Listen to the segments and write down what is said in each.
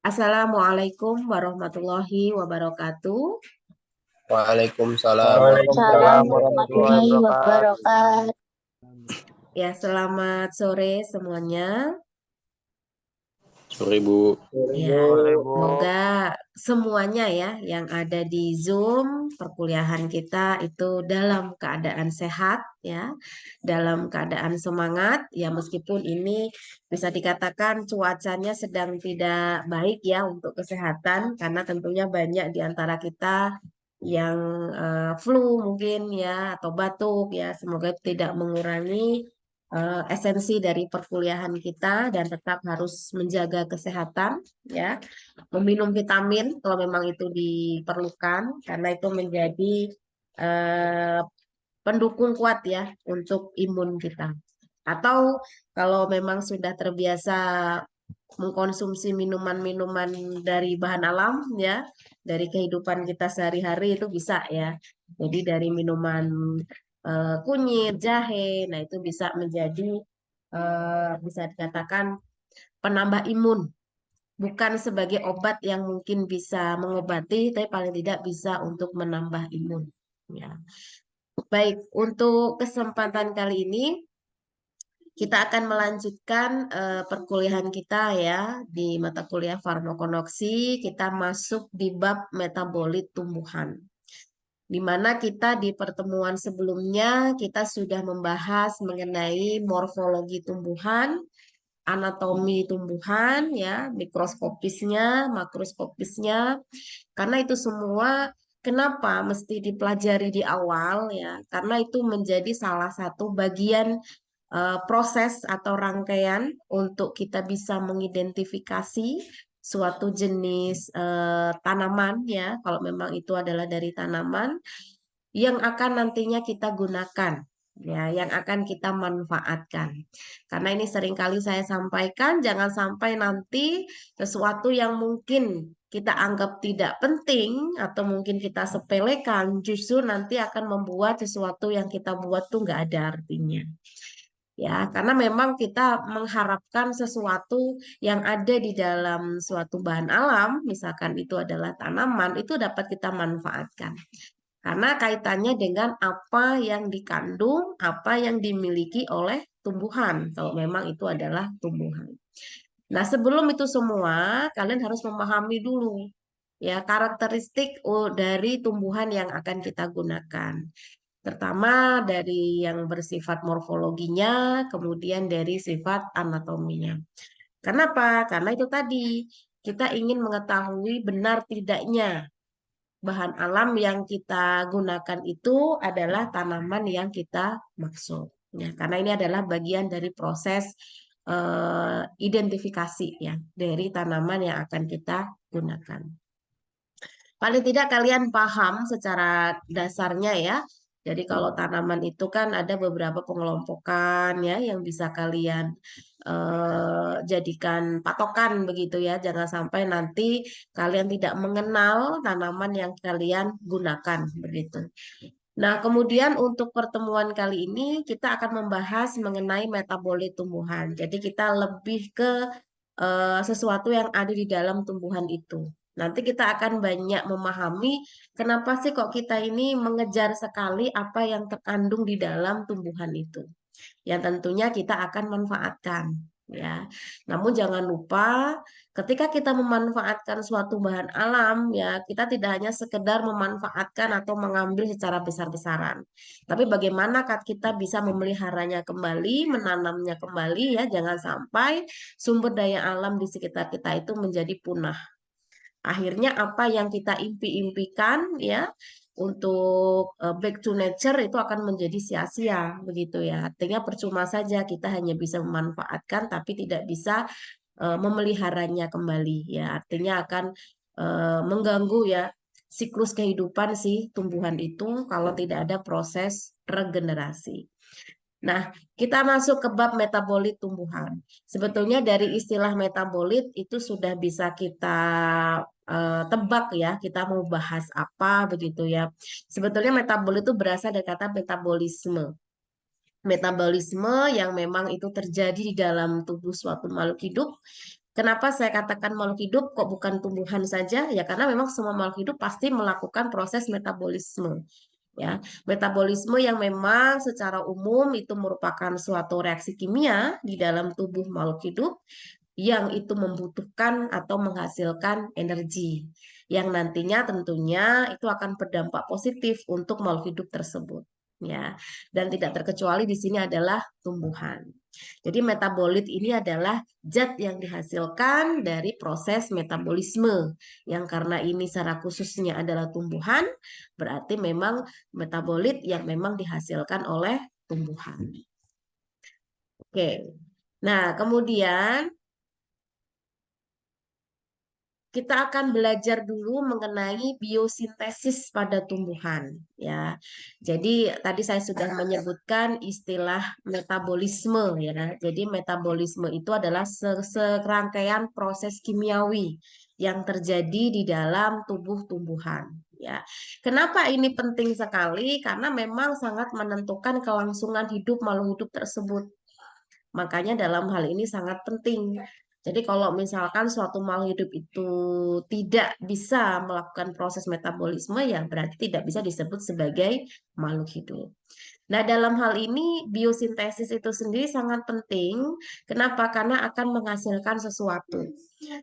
Assalamualaikum warahmatullahi wabarakatuh. Waalaikumsalam warahmatullahi Waalaikumsalam Waalaikumsalam wabarakatuh. warahmatullahi warahmatullahi wabarakatuh. wabarakatuh. Ya, selamat sore semuanya. Sore Bu. Ya, Sore, Bu. semoga semuanya ya yang ada di Zoom perkuliahan kita itu dalam keadaan sehat ya, dalam keadaan semangat ya meskipun ini bisa dikatakan cuacanya sedang tidak baik ya untuk kesehatan karena tentunya banyak di antara kita yang flu mungkin ya atau batuk ya, semoga itu tidak mengurangi esensi dari perkuliahan kita dan tetap harus menjaga kesehatan ya, meminum vitamin kalau memang itu diperlukan karena itu menjadi eh, pendukung kuat ya untuk imun kita. Atau kalau memang sudah terbiasa mengkonsumsi minuman-minuman dari bahan alam ya, dari kehidupan kita sehari-hari itu bisa ya. Jadi dari minuman kunyit, jahe, nah itu bisa menjadi bisa dikatakan penambah imun, bukan sebagai obat yang mungkin bisa mengobati, tapi paling tidak bisa untuk menambah imun. Ya. Baik, untuk kesempatan kali ini kita akan melanjutkan perkuliahan kita ya di mata kuliah farmakonoksi. Kita masuk di bab metabolit tumbuhan. Di mana kita di pertemuan sebelumnya kita sudah membahas mengenai morfologi tumbuhan, anatomi tumbuhan ya, mikroskopisnya, makroskopisnya. Karena itu semua kenapa mesti dipelajari di awal ya? Karena itu menjadi salah satu bagian proses atau rangkaian untuk kita bisa mengidentifikasi suatu jenis tanaman ya, kalau memang itu adalah dari tanaman yang akan nantinya kita gunakan ya, yang akan kita manfaatkan. Karena ini seringkali saya sampaikan, jangan sampai nanti sesuatu yang mungkin kita anggap tidak penting atau mungkin kita sepelekan, justru nanti akan membuat sesuatu yang kita buat tuh nggak ada artinya. Ya, karena memang kita mengharapkan sesuatu yang ada di dalam suatu bahan alam, misalkan itu adalah tanaman, itu dapat kita manfaatkan. Karena kaitannya dengan apa yang dikandung, apa yang dimiliki oleh tumbuhan, kalau memang itu adalah tumbuhan. Nah, sebelum itu semua, kalian harus memahami dulu ya karakteristik dari tumbuhan yang akan kita gunakan. Pertama dari yang bersifat morfologinya, kemudian dari sifat anatominya. Kenapa? Karena itu tadi kita ingin mengetahui benar tidaknya bahan alam yang kita gunakan itu adalah tanaman yang kita maksud. Ya, karena ini adalah bagian dari proses identifikasi ya dari tanaman yang akan kita gunakan. Paling tidak kalian paham secara dasarnya ya. Jadi kalau tanaman itu kan ada beberapa pengelompokan ya yang bisa kalian jadikan patokan begitu ya. Jangan sampai nanti kalian tidak mengenal tanaman yang kalian gunakan begitu. Nah, kemudian untuk pertemuan kali ini kita akan membahas mengenai metabolit tumbuhan. Jadi kita lebih ke sesuatu yang ada di dalam tumbuhan itu. Nanti kita akan banyak memahami kenapa sih kok kita ini mengejar sekali apa yang terkandung di dalam tumbuhan itu. Yang tentunya kita akan manfaatkan ya. Namun jangan lupa ketika kita memanfaatkan suatu bahan alam ya, kita tidak hanya sekedar memanfaatkan atau mengambil secara besar-besaran. Tapi bagaimana kita bisa memeliharanya kembali, menanamnya kembali ya, jangan sampai sumber daya alam di sekitar kita itu menjadi punah. Akhirnya apa yang kita impi-impikan ya untuk back to nature itu akan menjadi sia-sia begitu ya. Artinya percuma saja kita hanya bisa memanfaatkan tapi tidak bisa memeliharanya kembali ya. Artinya akan mengganggu ya siklus kehidupan si tumbuhan itu kalau tidak ada proses regenerasi. Nah, kita masuk ke bab metabolit tumbuhan. Sebetulnya dari istilah metabolit itu sudah bisa kita tebak ya, kita mau bahas apa begitu ya. Sebetulnya metabolit itu berasal dari kata metabolisme. Metabolisme yang memang itu terjadi di dalam tubuh suatu makhluk hidup Kenapa saya katakan makhluk hidup kok bukan tumbuhan saja? Ya karena memang semua makhluk hidup pasti melakukan proses metabolisme. Ya, metabolisme yang memang secara umum itu merupakan suatu reaksi kimia di dalam tubuh makhluk hidup yang itu membutuhkan atau menghasilkan energi yang nantinya tentunya itu akan berdampak positif untuk makhluk hidup tersebut. Ya, dan tidak terkecuali di sini adalah tumbuhan. Jadi metabolit ini adalah zat yang dihasilkan dari proses metabolisme yang karena ini secara khususnya adalah tumbuhan, berarti memang metabolit yang memang dihasilkan oleh tumbuhan. Oke. Nah, kemudian kita akan belajar dulu mengenai biosintesis pada tumbuhan ya. Jadi tadi saya sudah menyebutkan istilah metabolisme ya. Jadi metabolisme itu adalah serangkaian proses kimiawi yang terjadi di dalam tubuh tumbuhan ya. Kenapa ini penting sekali? Karena memang sangat menentukan kelangsungan hidup makhluk hidup tersebut. Makanya dalam hal ini sangat penting. Jadi kalau misalkan suatu makhluk hidup itu tidak bisa melakukan proses metabolisme, ya berarti tidak bisa disebut sebagai makhluk hidup. Nah, dalam hal ini biosintesis itu sendiri sangat penting. Kenapa? Karena akan menghasilkan sesuatu.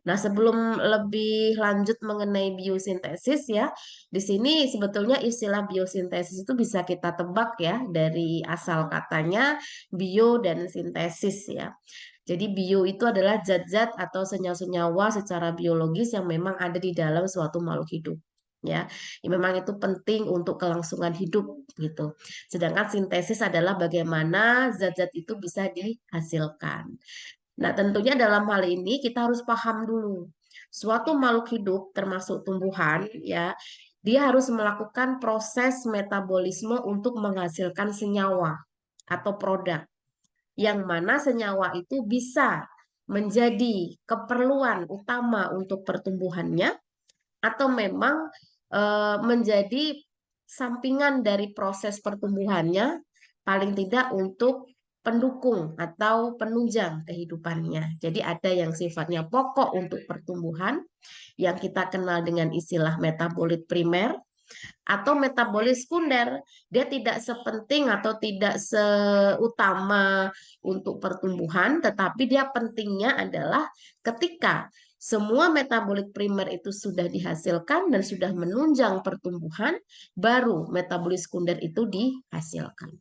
Nah, sebelum lebih lanjut mengenai biosintesis ya, di sini sebetulnya istilah biosintesis itu bisa kita tebak ya dari asal katanya bio dan sintesis ya. Jadi bio itu adalah zat-zat atau senyawa-senyawa secara biologis yang memang ada di dalam suatu makhluk hidup. Ya, memang itu penting untuk kelangsungan hidup gitu. Sedangkan sintesis adalah bagaimana zat-zat itu bisa dihasilkan. Nah, tentunya dalam hal ini kita harus paham dulu. Suatu makhluk hidup termasuk tumbuhan ya, dia harus melakukan proses metabolisme untuk menghasilkan senyawa atau produk yang mana senyawa itu bisa menjadi keperluan utama untuk pertumbuhannya atau memang menjadi sampingan dari proses pertumbuhannya, paling tidak untuk pendukung atau penunjang kehidupannya. Jadi ada yang sifatnya pokok untuk pertumbuhan yang kita kenal dengan istilah metabolit primer atau metabolit sekunder. Dia tidak sepenting atau tidak seutama untuk pertumbuhan, tetapi dia pentingnya adalah ketika semua metabolit primer itu sudah dihasilkan dan sudah menunjang pertumbuhan, baru metabolit sekunder itu dihasilkan.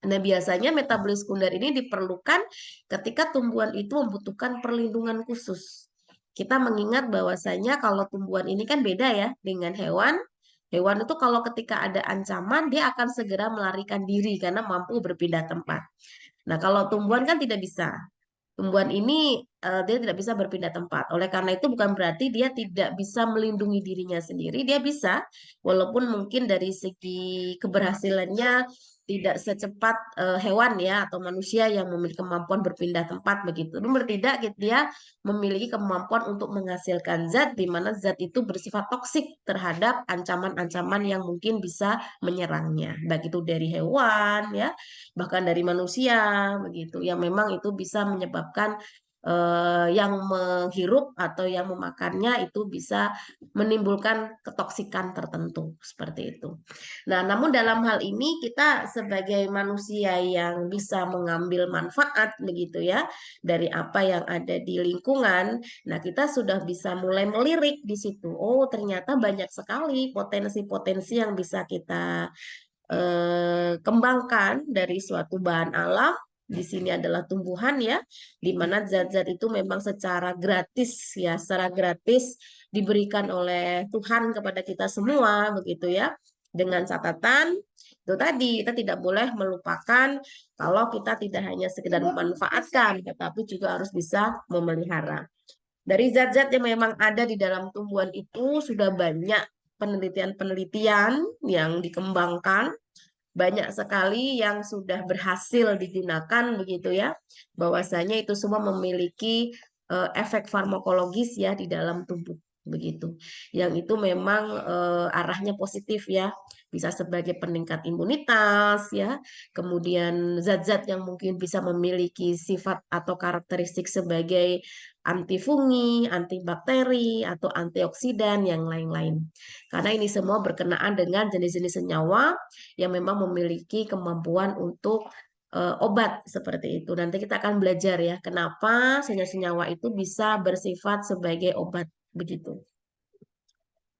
Nah, biasanya metabolit sekunder ini diperlukan ketika tumbuhan itu membutuhkan perlindungan khusus. Kita mengingat bahwasanya kalau tumbuhan ini kan beda ya dengan hewan. Hewan itu kalau ketika ada ancaman, dia akan segera melarikan diri karena mampu berpindah tempat. Nah, kalau tumbuhan kan tidak bisa. Tumbuhan ini dia tidak bisa berpindah tempat. Oleh karena itu bukan berarti dia tidak bisa melindungi dirinya sendiri. Dia bisa, walaupun mungkin dari segi keberhasilannya tidak secepat hewan ya atau manusia yang memiliki kemampuan berpindah tempat begitu. Namun tidak, dia memiliki kemampuan untuk menghasilkan zat di mana zat itu bersifat toksik terhadap ancaman-ancaman yang mungkin bisa menyerangnya. Baik itu dari hewan ya bahkan dari manusia begitu yang memang itu bisa menyebabkan yang menghirup atau yang memakannya itu bisa menimbulkan ketoksikan tertentu seperti itu. Nah, namun dalam hal ini kita sebagai manusia yang bisa mengambil manfaat begitu ya dari apa yang ada di lingkungan, nah kita sudah bisa mulai melirik di situ. Oh, ternyata banyak sekali potensi-potensi yang bisa kita kembangkan dari suatu bahan alam. Di sini adalah tumbuhan ya, di mana zat-zat itu memang secara gratis ya, secara gratis diberikan oleh Tuhan kepada kita semua begitu ya. Dengan catatan itu tadi kita tidak boleh melupakan kalau kita tidak hanya sekedar memanfaatkan, tetapi juga harus bisa memelihara. Dari zat-zat yang memang ada di dalam tumbuhan itu sudah banyak penelitian-penelitian yang dikembangkan banyak sekali yang sudah berhasil digunakan begitu ya bahwasanya itu semua memiliki efek farmakologis ya di dalam tubuh begitu yang itu memang arahnya positif ya bisa sebagai peningkat imunitas ya, kemudian zat-zat yang mungkin bisa memiliki sifat atau karakteristik sebagai antifungi, antibakteri atau antioksidan yang lain-lain. Karena ini semua berkenaan dengan jenis-jenis senyawa yang memang memiliki kemampuan untuk obat seperti itu. Nanti kita akan belajar ya, kenapa senyawa-senyawa itu bisa bersifat sebagai obat begitu.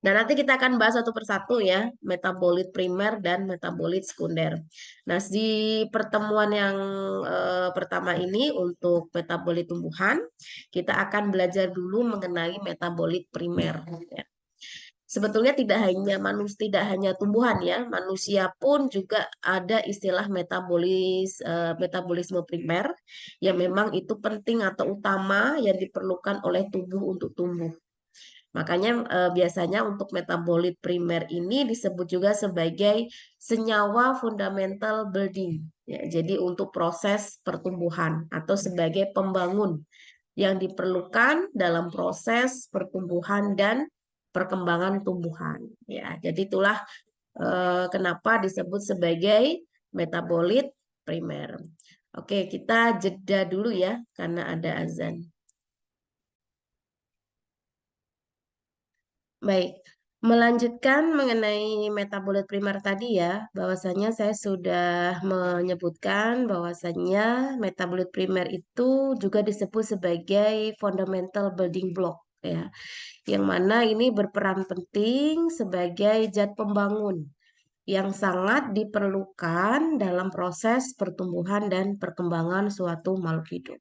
Nah, nanti kita akan bahas satu persatu ya, metabolit primer dan metabolit sekunder. Nah, di pertemuan yang pertama ini untuk metabolit tumbuhan, kita akan belajar dulu mengenai metabolit primer. Ya. Sebetulnya tidak hanya tumbuhan ya, manusia pun juga ada istilah metabolisme primer yang memang itu penting atau utama yang diperlukan oleh tubuh untuk tumbuh. Makanya biasanya untuk metabolit primer ini disebut juga sebagai senyawa fundamental building. Ya, jadi untuk proses pertumbuhan atau sebagai pembangun yang diperlukan dalam proses pertumbuhan dan perkembangan tumbuhan. Ya, jadi itulah kenapa disebut sebagai metabolit primer. Oke, kita jeda dulu ya karena ada azan. Baik, melanjutkan mengenai metabolit primer tadi ya, bahwasanya saya sudah menyebutkan bahwasanya metabolit primer itu juga disebut sebagai fundamental building block ya, yang mana ini berperan penting sebagai zat pembangun yang sangat diperlukan dalam proses pertumbuhan dan perkembangan suatu makhluk hidup.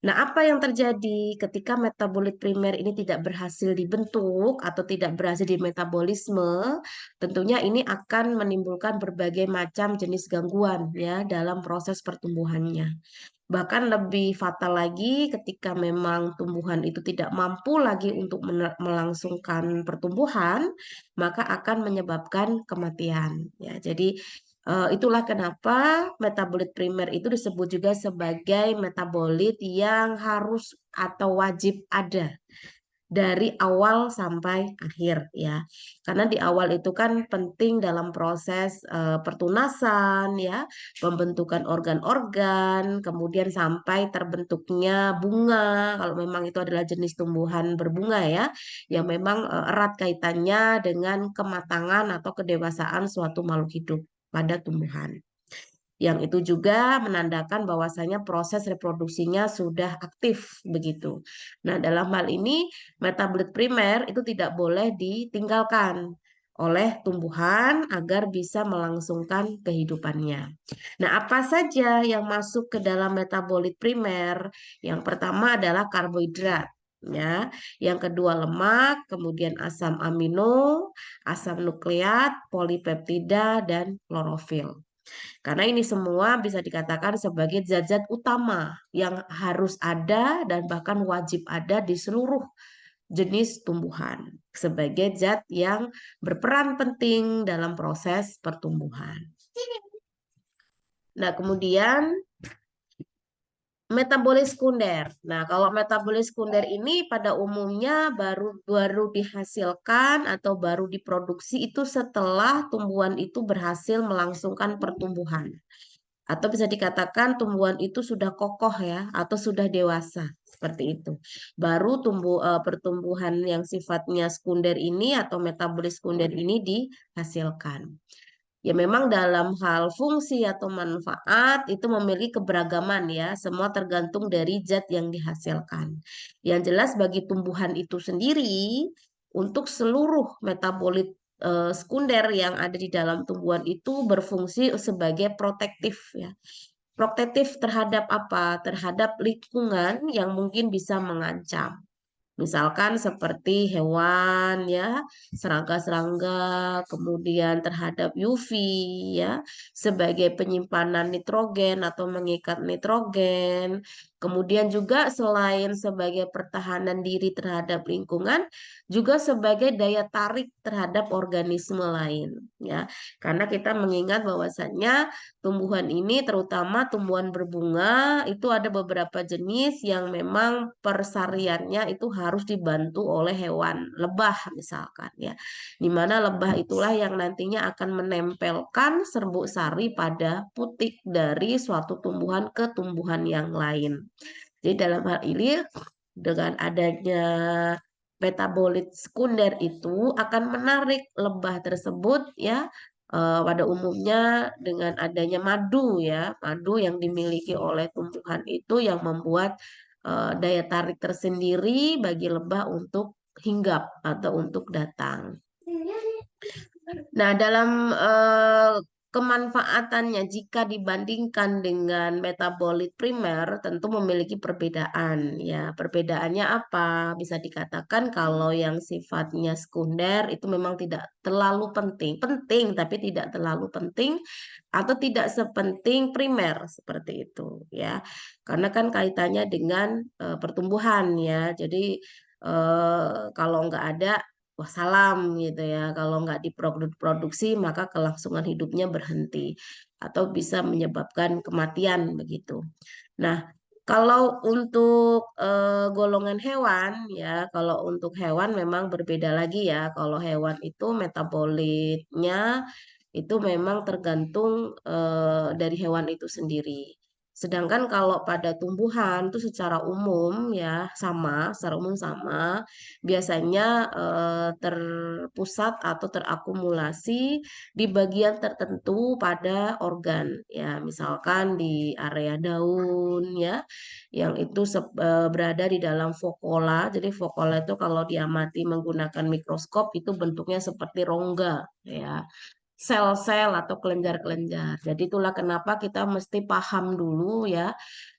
Nah, apa yang terjadi ketika metabolit primer ini tidak berhasil dibentuk atau tidak berhasil di metabolisme? Tentunya ini akan menimbulkan berbagai macam jenis gangguan ya dalam proses pertumbuhannya. Bahkan lebih fatal lagi ketika memang tumbuhan itu tidak mampu lagi untuk melangsungkan pertumbuhan, maka akan menyebabkan kematian. Ya, jadi itulah kenapa metabolit primer itu disebut juga sebagai metabolit yang harus atau wajib ada dari awal sampai akhir ya. Karena di awal itu kan penting dalam proses pertunasan ya, pembentukan organ-organ, kemudian sampai terbentuknya bunga kalau memang itu adalah jenis tumbuhan berbunga ya, yang memang erat kaitannya dengan kematangan atau kedewasaan suatu makhluk hidup pada tumbuhan. Yang itu juga menandakan bahwasanya proses reproduksinya sudah aktif begitu. Nah, dalam hal ini metabolit primer itu tidak boleh ditinggalkan oleh tumbuhan agar bisa melangsungkan kehidupannya. Nah, apa saja yang masuk ke dalam metabolit primer? Yang pertama adalah karbohidrat. Ya, yang kedua lemak, kemudian asam amino, asam nukleat, polipeptida, dan klorofil. Karena ini semua bisa dikatakan sebagai zat-zat utama yang harus ada dan bahkan wajib ada di seluruh jenis tumbuhan sebagai zat yang berperan penting dalam proses pertumbuhan. Nah, kemudian metabolis sekunder. Nah, kalau metabolis sekunder ini pada umumnya baru dihasilkan atau baru diproduksi itu setelah tumbuhan itu berhasil melangsungkan pertumbuhan. Atau bisa dikatakan tumbuhan itu sudah kokoh ya, atau sudah dewasa seperti itu. Baru pertumbuhan yang sifatnya sekunder ini atau metabolis sekunder ini dihasilkan. Ya memang dalam hal fungsi atau manfaat itu memiliki keberagaman ya, semua tergantung dari zat yang dihasilkan. Yang jelas bagi tumbuhan itu sendiri, untuk seluruh metabolit sekunder yang ada di dalam tumbuhan itu berfungsi sebagai protektif ya. Protektif terhadap apa? Terhadap lingkungan yang mungkin bisa mengancam. Misalkan seperti hewan ya, serangga-serangga, kemudian terhadap UV ya, sebagai penyimpanan nitrogen atau mengikat nitrogen. Kemudian juga selain sebagai pertahanan diri terhadap lingkungan, juga sebagai daya tarik terhadap organisme lain ya. Karena kita mengingat bahwasannya tumbuhan ini terutama tumbuhan berbunga itu ada beberapa jenis yang memang persariannya itu harus harus dibantu oleh hewan lebah misalkan ya. Di mana lebah itulah yang nantinya akan menempelkan serbuk sari pada putik dari suatu tumbuhan ke tumbuhan yang lain. Jadi dalam hal ini dengan adanya metabolit sekunder itu akan menarik lebah tersebut ya, pada umumnya dengan adanya madu ya, madu yang dimiliki oleh tumbuhan itu yang membuat daya tarik tersendiri bagi lebah untuk hinggap atau untuk datang. Nah, dalam kemanfaatannya jika dibandingkan dengan metabolit primer tentu memiliki perbedaan ya. Perbedaannya apa? Bisa dikatakan kalau yang sifatnya sekunder itu memang tidak terlalu penting, penting tapi tidak terlalu penting atau tidak sepenting primer seperti itu ya. Karena kan kaitannya dengan pertumbuhan ya. Jadi kalau nggak ada wassalam gitu ya. Kalau nggak diproduksi maka kelangsungan hidupnya berhenti atau bisa menyebabkan kematian begitu. Nah, kalau untuk golongan hewan ya, kalau untuk hewan memang berbeda lagi ya. Kalau hewan itu metabolitnya itu memang tergantung dari hewan itu sendiri. Sedangkan kalau pada tumbuhan itu secara umum ya sama, secara umum sama, biasanya terpusat atau terakumulasi di bagian tertentu pada organ ya, misalkan di area daun ya, yang itu berada di dalam vokola. Jadi vokola itu kalau diamati menggunakan mikroskop itu bentuknya seperti rongga ya, sel-sel atau kelenjar-kelenjar. Jadi itulah kenapa kita mesti paham dulu ya,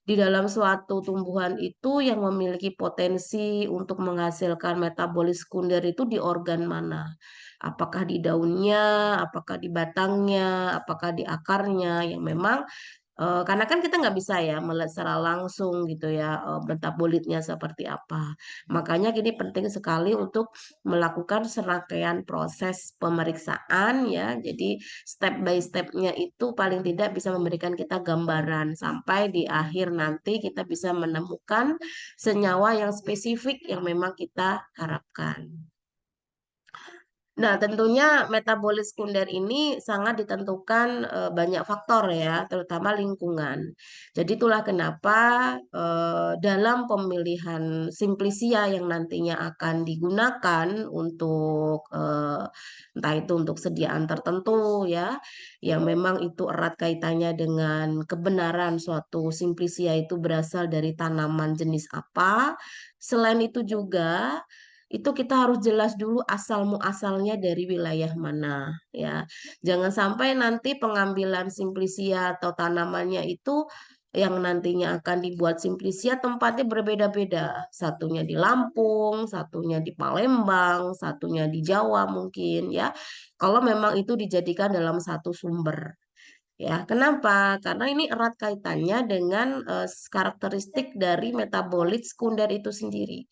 di dalam suatu tumbuhan itu yang memiliki potensi untuk menghasilkan metabolis sekunder itu di organ mana. Apakah di daunnya, apakah di batangnya, apakah di akarnya yang memang karena kan kita nggak bisa ya melihat secara langsung gitu ya metabolitnya seperti apa. Makanya gini penting sekali untuk melakukan serangkaian proses pemeriksaan ya. Jadi step by stepnya itu paling tidak bisa memberikan kita gambaran sampai di akhir nanti kita bisa menemukan senyawa yang spesifik yang memang kita harapkan. Nah, tentunya metabolis sekunder ini sangat ditentukan banyak faktor ya, terutama lingkungan. Jadi itulah kenapa dalam pemilihan simplisia yang nantinya akan digunakan untuk entah itu untuk sediaan tertentu ya, yang memang itu erat kaitannya dengan kebenaran suatu simplisia itu berasal dari tanaman jenis apa. Selain itu juga itu kita harus jelas dulu asal muasalnya dari wilayah mana ya. Jangan sampai nanti pengambilan simplisia atau tanamannya itu yang nantinya akan dibuat simplisia tempatnya berbeda-beda. Satunya di Lampung, satunya di Palembang, satunya di Jawa mungkin ya. Kalau memang itu dijadikan dalam satu sumber. Ya, kenapa? Karena ini erat kaitannya dengan karakteristik dari metabolit sekunder itu sendiri.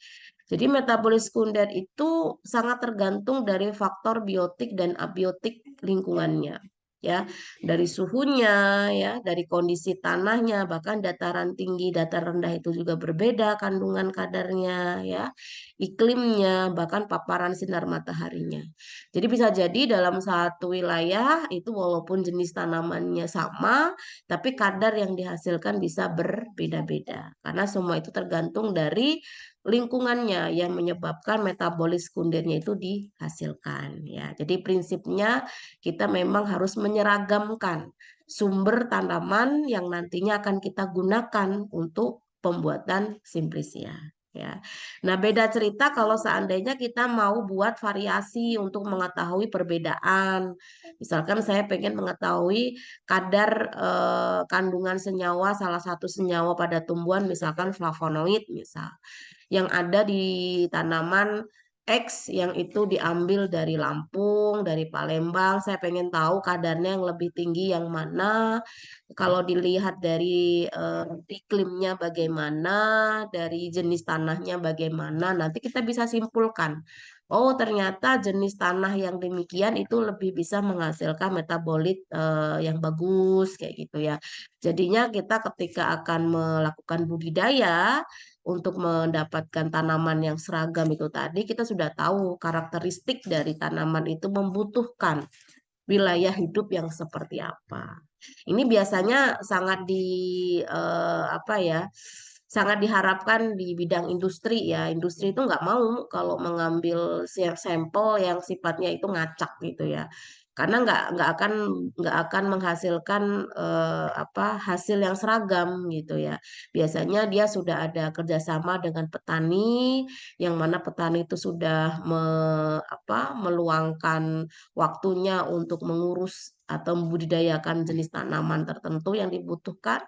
Jadi metabolit sekunder itu sangat tergantung dari faktor biotik dan abiotik lingkungannya. Ya, dari suhunya, ya, dari kondisi tanahnya, bahkan dataran tinggi, dataran rendah itu juga berbeda kandungan kadarnya, ya, iklimnya, bahkan paparan sinar mataharinya. Jadi bisa jadi dalam satu wilayah itu walaupun jenis tanamannya sama, tapi kadar yang dihasilkan bisa berbeda-beda. Karena semua itu tergantung dari lingkungannya yang menyebabkan metabolis sekundernya itu dihasilkan ya. Jadi prinsipnya kita memang harus menyeragamkan sumber tanaman yang nantinya akan kita gunakan untuk pembuatan simplisia ya. Nah, beda cerita kalau seandainya kita mau buat variasi untuk mengetahui perbedaan. Misalkan saya pengen mengetahui kadar kandungan senyawa salah satu senyawa pada tumbuhan misalkan flavonoid misal yang ada di tanaman X yang itu diambil dari Lampung, dari Palembang. Saya pengen tahu kadarnya yang lebih tinggi yang mana. Kalau dilihat dari iklimnya bagaimana, dari jenis tanahnya bagaimana, nanti kita bisa simpulkan. Oh, ternyata jenis tanah yang demikian itu lebih bisa menghasilkan metabolit yang bagus kayak gitu ya. Jadinya kita ketika akan melakukan budidaya untuk mendapatkan tanaman yang seragam itu tadi, kita sudah tahu karakteristik dari tanaman itu membutuhkan wilayah hidup yang seperti apa. Ini biasanya sangat apa ya, sangat diharapkan di bidang industri ya. Industri itu nggak mau kalau mengambil sampel yang sifatnya itu ngacak gitu ya. Karena nggak akan menghasilkan apa hasil yang seragam gitu ya. Biasanya dia sudah ada kerjasama dengan petani, yang mana petani itu sudah meluangkan waktunya untuk mengurus atau membudidayakan jenis tanaman tertentu yang dibutuhkan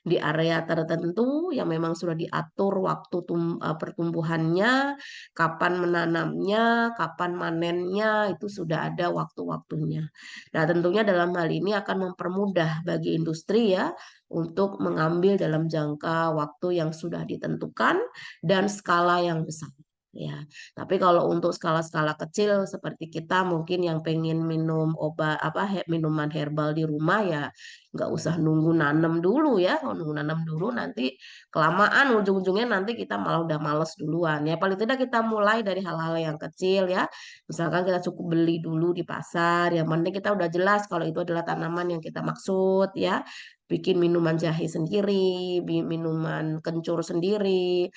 di area tertentu yang memang sudah diatur waktu pertumbuhannya, kapan menanamnya, kapan manennya, itu sudah ada waktu-waktunya. Nah, tentunya dalam hal ini akan mempermudah bagi industri ya untuk mengambil dalam jangka waktu yang sudah ditentukan dan skala yang besar. Ya, tapi kalau untuk skala-skala kecil seperti kita mungkin yang pengen minum obat minuman herbal di rumah ya nggak usah nunggu nanem dulu ya. Kalau nunggu nanem dulu nanti kelamaan ujung-ujungnya nanti kita malah udah males duluan ya. Paling tidak kita mulai dari hal-hal yang kecil ya. Misalkan kita cukup beli dulu di pasar, yang penting kita udah jelas kalau itu adalah tanaman yang kita maksud ya. Bikin minuman jahe sendiri, minuman kencur sendiri,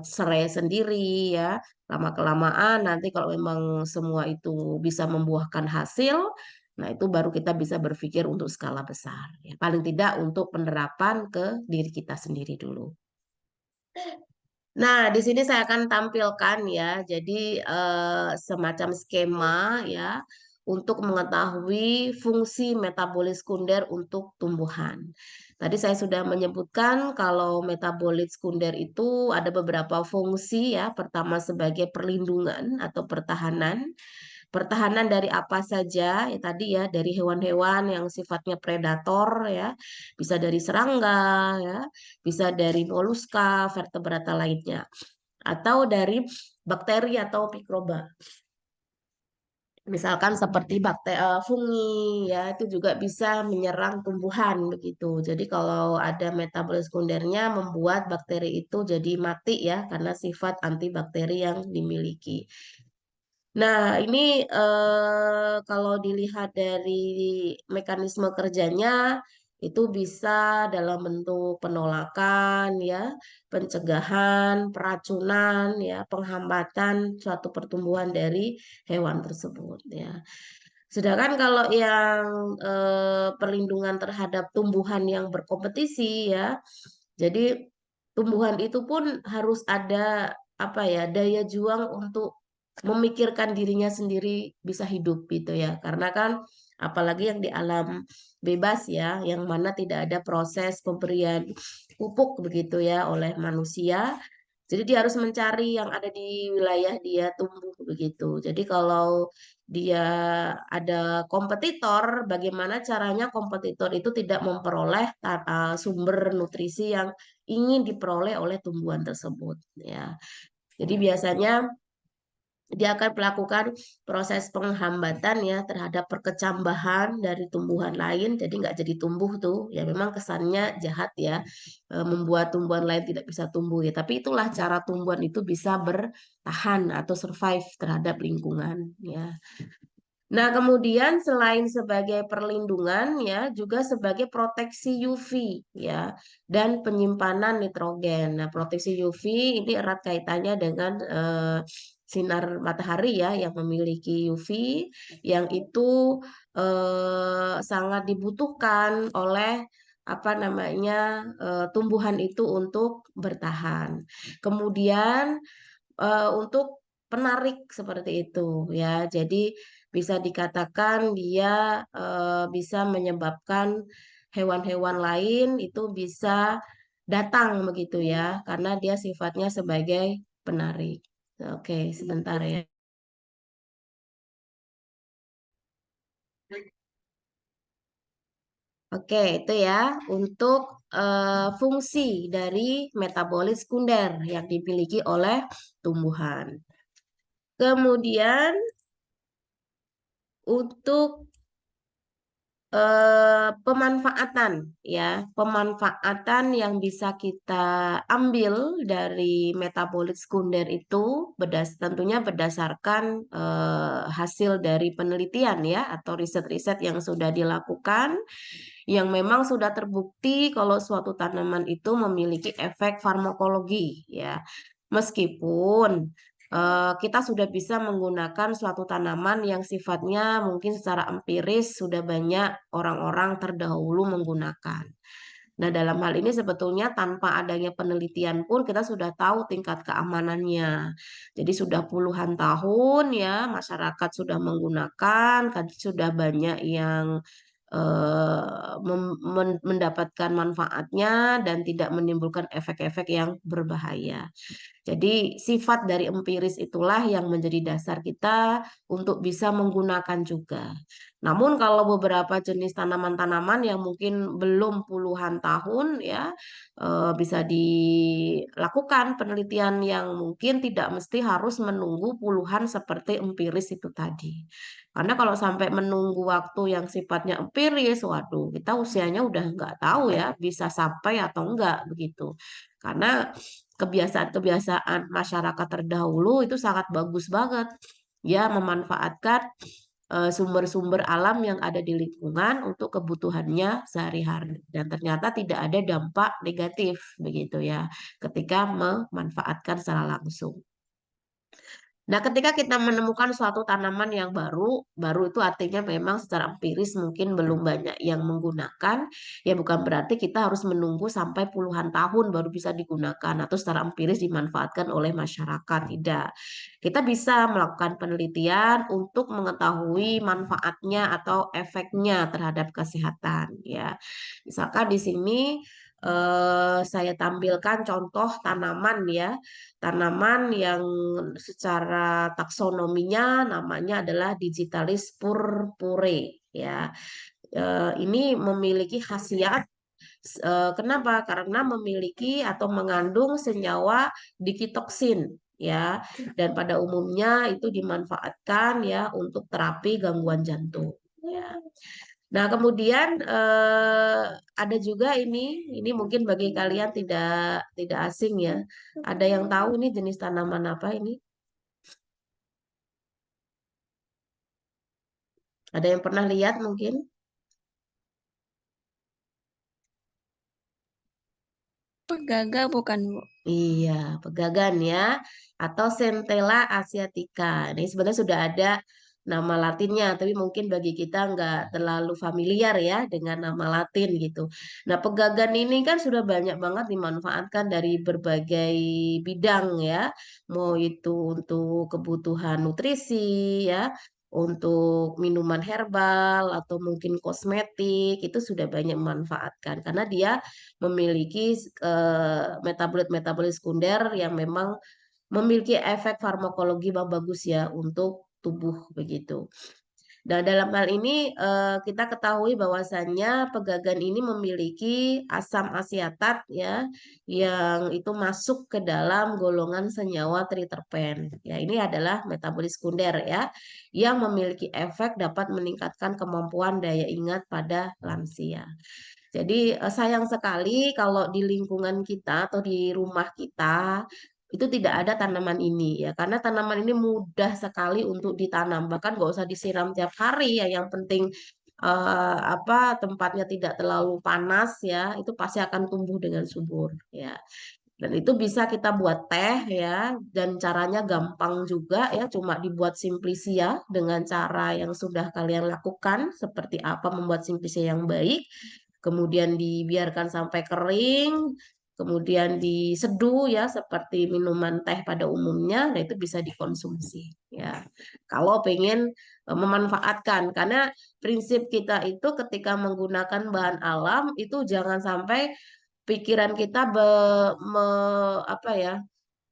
serai sendiri ya. Lama-kelamaan nanti kalau memang semua itu bisa membuahkan hasil, nah, itu baru kita bisa berpikir untuk skala besar. Ya, paling tidak untuk penerapan ke diri kita sendiri dulu. Nah, di sini saya akan tampilkan ya, jadi semacam skema ya untuk mengetahui fungsi metabolit sekunder untuk tumbuhan. Tadi saya sudah menyebutkan kalau metabolit sekunder itu ada beberapa fungsi ya. Pertama sebagai perlindungan atau pertahanan. Pertahanan dari apa saja ya tadi ya, dari hewan-hewan yang sifatnya predator ya, bisa dari serangga ya, bisa dari moluska, vertebrata lainnya, atau dari bakteri atau mikroba. Misalkan seperti fungi ya, itu juga bisa menyerang tumbuhan begitu. Jadi kalau ada metabolisme sekundernya membuat bakteri itu jadi mati ya karena sifat antibakteri yang dimiliki. Nah, ini kalau dilihat dari mekanisme kerjanya itu bisa dalam bentuk penolakan ya, pencegahan, peracunan ya, penghambatan suatu pertumbuhan dari hewan tersebut ya. Sedangkan kalau yang perlindungan terhadap tumbuhan yang berkompetisi ya, jadi tumbuhan itu pun harus ada apa ya daya juang untuk memikirkan dirinya sendiri bisa hidup gitu ya. Karena kan apalagi yang di alam bebas ya, yang mana tidak ada proses pemberian pupuk begitu ya oleh manusia. Jadi dia harus mencari yang ada di wilayah dia tumbuh begitu. Jadi kalau dia ada kompetitor, bagaimana caranya kompetitor itu tidak memperoleh sumber nutrisi yang ingin diperoleh oleh tumbuhan tersebut ya. Jadi biasanya dia akan melakukan proses penghambatan ya terhadap perkecambahan dari tumbuhan lain, jadi nggak jadi tumbuh tuh ya, memang kesannya jahat ya, membuat tumbuhan lain tidak bisa tumbuh ya, tapi itulah cara tumbuhan itu bisa bertahan atau survive terhadap lingkungan ya. Nah, kemudian selain sebagai perlindungan ya, juga sebagai proteksi UV ya dan penyimpanan nitrogen. Nah, proteksi UV ini erat kaitannya dengan sinar matahari ya yang memiliki UV yang itu sangat dibutuhkan oleh apa namanya tumbuhan itu untuk bertahan. Kemudian untuk penarik seperti itu ya. Jadi bisa dikatakan dia bisa menyebabkan hewan-hewan lain itu bisa datang begitu ya, karena dia sifatnya sebagai penarik. Oke, sebentar ya. Oke, itu ya untuk fungsi dari metabolit sekunder yang dimiliki oleh tumbuhan. Kemudian untuk pemanfaatan ya, pemanfaatan yang bisa kita ambil dari metabolit sekunder itu tentunya berdasarkan hasil dari penelitian ya atau riset-riset yang sudah dilakukan yang memang sudah terbukti kalau suatu tanaman itu memiliki efek farmakologi ya. Meskipun kita sudah bisa menggunakan suatu tanaman yang sifatnya mungkin secara empiris sudah banyak orang-orang terdahulu menggunakan. Nah, dalam hal ini sebetulnya tanpa adanya penelitian pun kita sudah tahu tingkat keamanannya. Jadi sudah puluhan tahun ya masyarakat sudah menggunakan, kan sudah banyak yang mendapatkan manfaatnya dan tidak menimbulkan efek-efek yang berbahaya. Jadi sifat dari empiris itulah yang menjadi dasar kita untuk bisa menggunakan juga. Namun kalau beberapa jenis tanaman-tanaman yang mungkin belum puluhan tahun ya bisa dilakukan penelitian yang mungkin tidak mesti harus menunggu puluhan seperti empiris itu tadi. Karena kalau sampai menunggu waktu yang sifatnya empiris, waduh, kita usianya udah nggak tahu ya bisa sampai atau enggak begitu. Karena kebiasaan-kebiasaan masyarakat terdahulu itu sangat bagus banget. Ya, memanfaatkan sumber-sumber alam yang ada di lingkungan untuk kebutuhannya sehari-hari. Dan ternyata tidak ada dampak negatif begitu ya ketika memanfaatkan secara langsung. Nah, ketika kita menemukan suatu tanaman yang baru itu artinya memang secara empiris mungkin belum banyak yang menggunakan, ya bukan berarti kita harus menunggu sampai puluhan tahun baru bisa digunakan atau secara empiris dimanfaatkan oleh masyarakat. Tidak. Kita bisa melakukan penelitian untuk mengetahui manfaatnya atau efeknya terhadap kesehatan, ya. Misalkan di sini saya tampilkan contoh tanaman ya. Tanaman yang secara taksonominya namanya adalah Digitalis purpure ya. Ini memiliki khasiat kenapa? Karena memiliki atau mengandung senyawa dikitoksin ya dan pada umumnya itu dimanfaatkan ya untuk terapi gangguan jantung ya. Nah, kemudian ada juga ini mungkin bagi kalian tidak asing ya. Ada yang tahu ini jenis tanaman apa ini? Ada yang pernah lihat mungkin? Pegaga bukan, Bu? Iya, pegagan ya, atau Centella asiatica. Ini sebenarnya sudah ada nama Latinnya, tapi mungkin bagi kita nggak terlalu familiar ya dengan nama Latin gitu. Nah, pegagan ini kan sudah banyak banget dimanfaatkan dari berbagai bidang ya, mau itu untuk kebutuhan nutrisi ya, untuk minuman herbal atau mungkin kosmetik itu sudah banyak memanfaatkan karena dia memiliki metabolit-metabolit sekunder yang memang memiliki efek farmakologi yang bagus ya untuk tubuh begitu. Nah, dalam hal ini kita ketahui bahwasannya pegagan ini memiliki asam asiatat ya yang itu masuk ke dalam golongan senyawa triterpen. Ya, ini adalah metabolit sekunder ya yang memiliki efek dapat meningkatkan kemampuan daya ingat pada lansia. Jadi sayang sekali kalau di lingkungan kita atau di rumah kita itu tidak ada tanaman ini ya karena tanaman ini mudah sekali untuk ditanam bahkan nggak usah disiram tiap hari ya yang penting tempatnya tidak terlalu panas ya itu pasti akan tumbuh dengan subur ya dan itu bisa kita buat teh ya dan caranya gampang juga ya cuma dibuat simplisia dengan cara yang sudah kalian lakukan seperti apa membuat simplisia yang baik kemudian dibiarkan sampai kering, kemudian diseduh ya seperti minuman teh pada umumnya, nah itu bisa dikonsumsi ya. Kalau pengen memanfaatkan karena prinsip kita itu ketika menggunakan bahan alam itu jangan sampai pikiran kita apa ya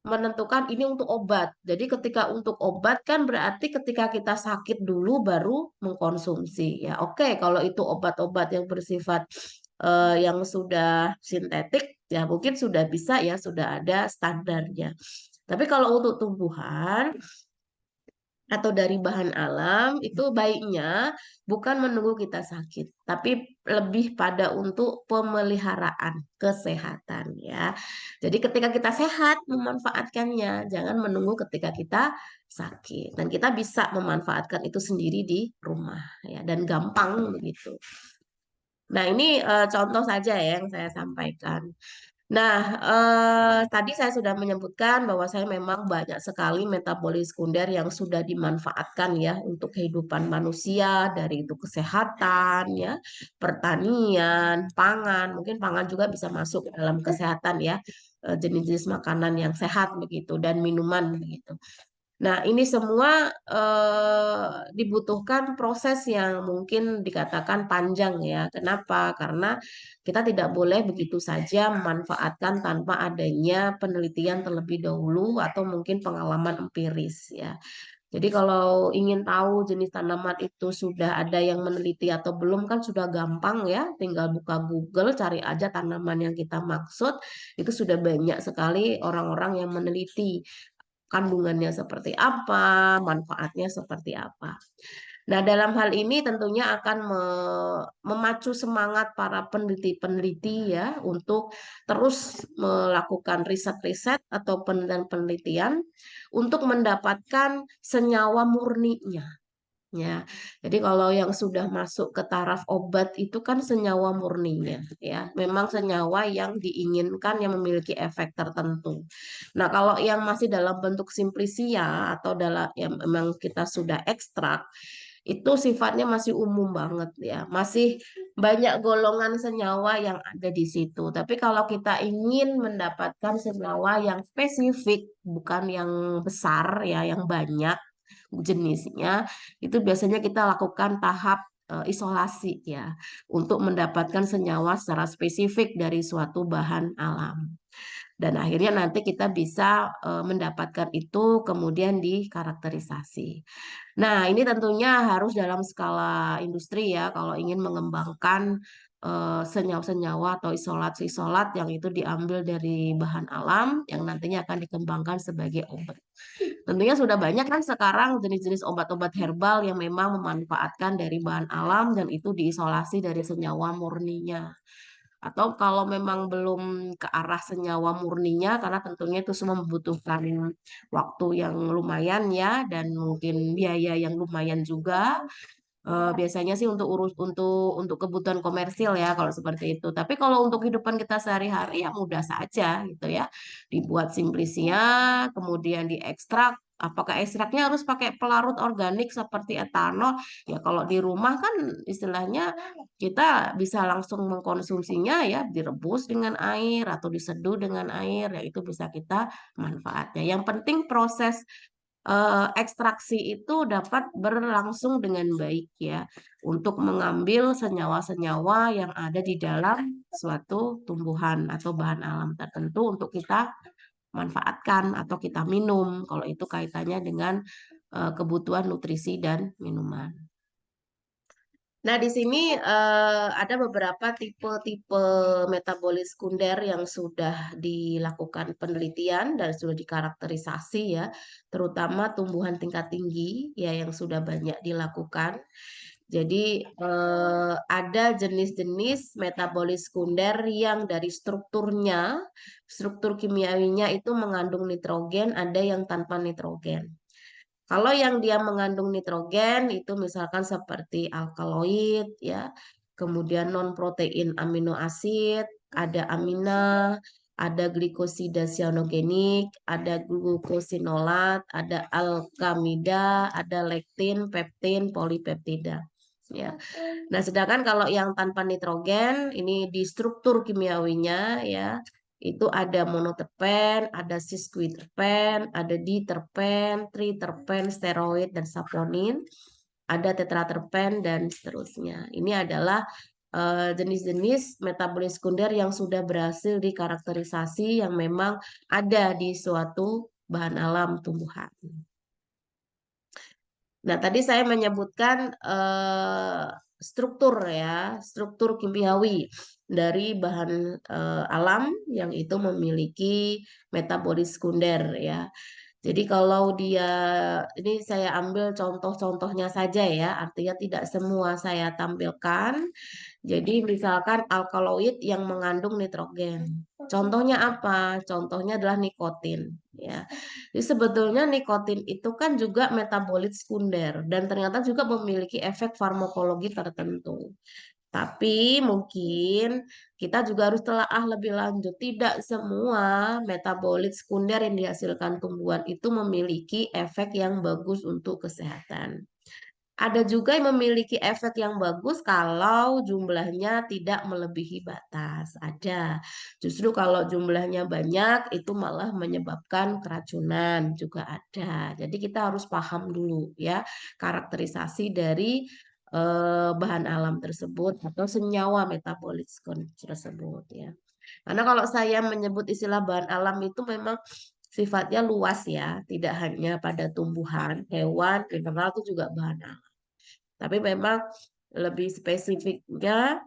menentukan ini untuk obat. Jadi ketika untuk obat kan berarti ketika kita sakit dulu baru mengkonsumsi ya. Oke, kalau itu obat-obat yang bersifat yang sudah sintetik ya mungkin sudah bisa ya sudah ada standarnya. Tapi kalau untuk tumbuhan atau dari bahan alam itu baiknya bukan menunggu kita sakit, tapi lebih pada untuk pemeliharaan kesehatan ya. Jadi ketika kita sehat memanfaatkannya, jangan menunggu ketika kita sakit. Dan kita bisa memanfaatkan itu sendiri di rumah ya dan gampang begitu. Nah, ini contoh saja ya yang saya sampaikan. Nah, tadi saya sudah menyebutkan bahwa saya memang banyak sekali metabolis sekunder yang sudah dimanfaatkan ya untuk kehidupan manusia, dari itu kesehatan ya, pertanian, pangan, mungkin pangan juga bisa masuk ke dalam kesehatan ya, jenis-jenis makanan yang sehat begitu dan minuman begitu. Nah, ini semua dibutuhkan proses yang mungkin dikatakan panjang ya. Kenapa? Karena kita tidak boleh begitu saja memanfaatkan tanpa adanya penelitian terlebih dahulu atau mungkin pengalaman empiris ya. Jadi kalau ingin tahu jenis tanaman itu sudah ada yang meneliti atau belum kan sudah gampang ya. Tinggal buka Google, cari aja tanaman yang kita maksud. Itu sudah banyak sekali orang-orang yang meneliti kandungannya seperti apa, manfaatnya seperti apa. Nah, dalam hal ini tentunya akan memacu semangat para peneliti-peneliti ya untuk terus melakukan riset-riset atau penelitian-penelitian untuk mendapatkan senyawa murninya. Ya, jadi kalau yang sudah masuk ke taraf obat itu kan senyawa murninya, ya, memang senyawa yang diinginkan yang memiliki efek tertentu. Nah, kalau yang masih dalam bentuk simplisia atau dalam yang memang kita sudah ekstrak, itu sifatnya masih umum banget ya, masih banyak golongan senyawa yang ada di situ. Tapi kalau kita ingin mendapatkan senyawa yang spesifik, bukan yang besar ya, yang banyak jenisnya, itu biasanya kita lakukan tahap isolasi ya untuk mendapatkan senyawa secara spesifik dari suatu bahan alam. Dan akhirnya nanti kita bisa mendapatkan itu kemudian dikarakterisasi. Nah, ini tentunya harus dalam skala industri ya kalau ingin mengembangkan senyawa-senyawa atau isolat-isolat yang itu diambil dari bahan alam yang nantinya akan dikembangkan sebagai obat. Tentunya sudah banyak kan sekarang jenis-jenis obat-obat herbal yang memang memanfaatkan dari bahan alam dan itu diisolasi dari senyawa murninya. Atau kalau memang belum ke arah senyawa murninya, karena tentunya itu semua membutuhkan waktu yang lumayan ya, dan mungkin biaya yang lumayan juga. Biasanya sih untuk untuk kebutuhan komersil ya kalau seperti itu. Tapi kalau untuk kehidupan kita sehari-hari ya mudah saja gitu ya. Dibuat simplisia, kemudian diekstrak. Apakah ekstraknya harus pakai pelarut organik seperti etanol? Ya kalau di rumah kan istilahnya kita bisa langsung mengkonsumsinya ya direbus dengan air atau diseduh dengan air ya itu bisa kita manfaatnya. Yang penting proses ekstraksi itu dapat berlangsung dengan baik ya untuk mengambil senyawa-senyawa yang ada di dalam suatu tumbuhan atau bahan alam tertentu untuk kita manfaatkan atau kita minum kalau itu kaitannya dengan kebutuhan nutrisi dan minuman. Nah, di sini ada beberapa tipe-tipe metabolis sekunder yang sudah dilakukan penelitian dan sudah dikarakterisasi ya, terutama tumbuhan tingkat tinggi ya yang sudah banyak dilakukan. Jadi ada jenis-jenis metabolis sekunder yang dari strukturnya, struktur kimiawinya itu mengandung nitrogen, ada yang tanpa nitrogen. Kalau yang dia mengandung nitrogen itu misalkan seperti alkaloid ya, kemudian non protein amino asid, ada amina, ada glikosida cyanogenik, ada glukosinolat, ada alkamida, ada lektin, peptin, polipeptida. Ya. Nah, sedangkan kalau yang tanpa nitrogen ini di struktur kimiawinya ya itu ada monoterpen, ada sesquiterpen, ada diterpen, triterpen, steroid dan saponin, ada tetraterpen dan seterusnya. Ini adalah jenis-jenis metabolis sekunder yang sudah berhasil dikarakterisasi yang memang ada di suatu bahan alam tumbuhan. Nah, tadi saya menyebutkan struktur ya, struktur kimiawi dari bahan alam yang itu memiliki metabolis sekunder ya. Jadi kalau dia, ini saya ambil contoh-contohnya saja ya, artinya tidak semua saya tampilkan. Jadi misalkan alkaloid yang mengandung nitrogen. Contohnya apa? Contohnya adalah nikotin, ya. Jadi sebetulnya nikotin itu kan juga metabolit sekunder dan ternyata juga memiliki efek farmakologi tertentu. Tapi mungkin kita juga harus telaah lebih lanjut. Tidak semua metabolit sekunder yang dihasilkan tumbuhan itu memiliki efek yang bagus untuk kesehatan. Ada juga yang memiliki efek yang bagus kalau jumlahnya tidak melebihi batas. Ada. Justru kalau jumlahnya banyak itu malah menyebabkan keracunan juga ada. Jadi kita harus paham dulu ya karakterisasi dari bahan alam tersebut atau senyawa metabolit tersebut ya. Karena kalau saya menyebut istilah bahan alam itu memang sifatnya luas ya, tidak hanya pada tumbuhan, hewan, mineral itu juga bahan alam. Tapi memang lebih spesifiknya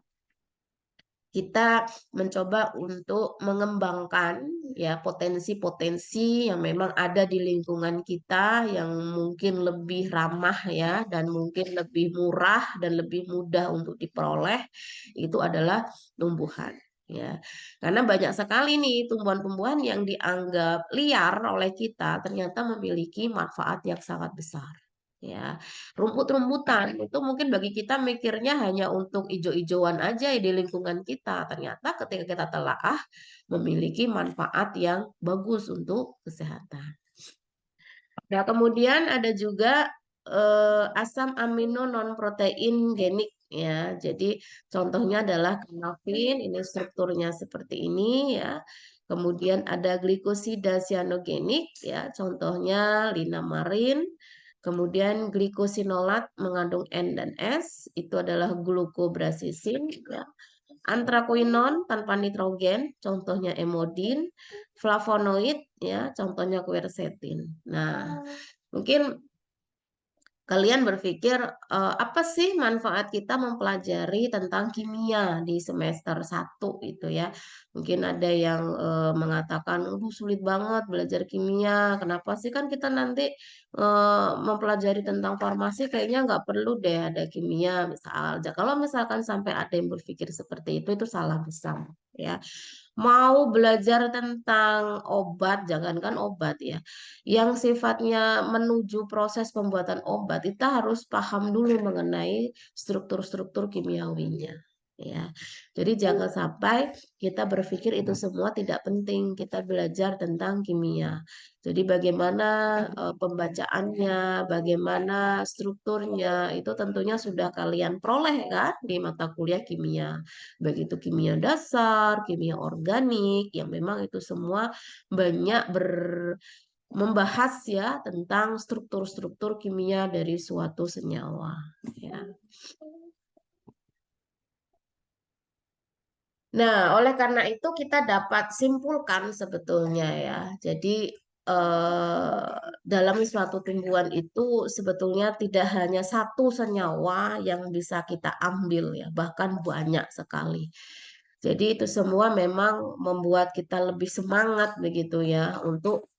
kita mencoba untuk mengembangkan ya potensi-potensi yang memang ada di lingkungan kita yang mungkin lebih ramah ya dan mungkin lebih murah dan lebih mudah untuk diperoleh itu adalah tumbuhan ya. Karena banyak sekali nih tumbuhan-tumbuhan yang dianggap liar oleh kita ternyata memiliki manfaat yang sangat besar. Ya, rumput-rumputan itu mungkin bagi kita mikirnya hanya untuk ijo-ijoan aja di lingkungan kita. Ternyata ketika kita telaah memiliki manfaat yang bagus untuk kesehatan. Nah, kemudian ada juga asam amino non protein genik ya. Jadi contohnya adalah kanafin, ini strukturnya seperti ini ya. Kemudian ada glikosida cyanogenik ya, contohnya linamarin. Kemudian glikosinolat mengandung N dan S, itu adalah glukobrasisin ya. Antrakoinon tanpa nitrogen, contohnya emodin, flavonoid ya, contohnya quercetin. Nah, mungkin kalian berpikir apa sih manfaat kita mempelajari tentang kimia di semester 1 itu ya. Mungkin ada yang mengatakan, sulit banget belajar kimia. Kenapa sih kan kita nanti mempelajari tentang farmasi kayaknya nggak perlu deh ada kimia misal. Kalau misalkan sampai ada yang berpikir seperti itu salah besar ya. Mau belajar tentang obat, jangankan obat ya yang sifatnya menuju proses pembuatan obat, kita harus paham dulu mengenai struktur-struktur kimiawinya. Ya, jadi jangan sampai kita berpikir itu semua tidak penting. Kita belajar tentang kimia. Jadi bagaimana pembacaannya, bagaimana strukturnya, itu tentunya sudah kalian peroleh kan di mata kuliah kimia. Baik itu kimia dasar, kimia organik, yang memang itu semua banyak membahas ya tentang struktur-struktur kimia dari suatu senyawa ya. Nah, oleh karena itu kita dapat simpulkan sebetulnya ya. Jadi dalam suatu tumbuhan itu sebetulnya tidak hanya satu senyawa yang bisa kita ambil ya, bahkan banyak sekali. Jadi itu semua memang membuat kita lebih semangat begitu ya untuk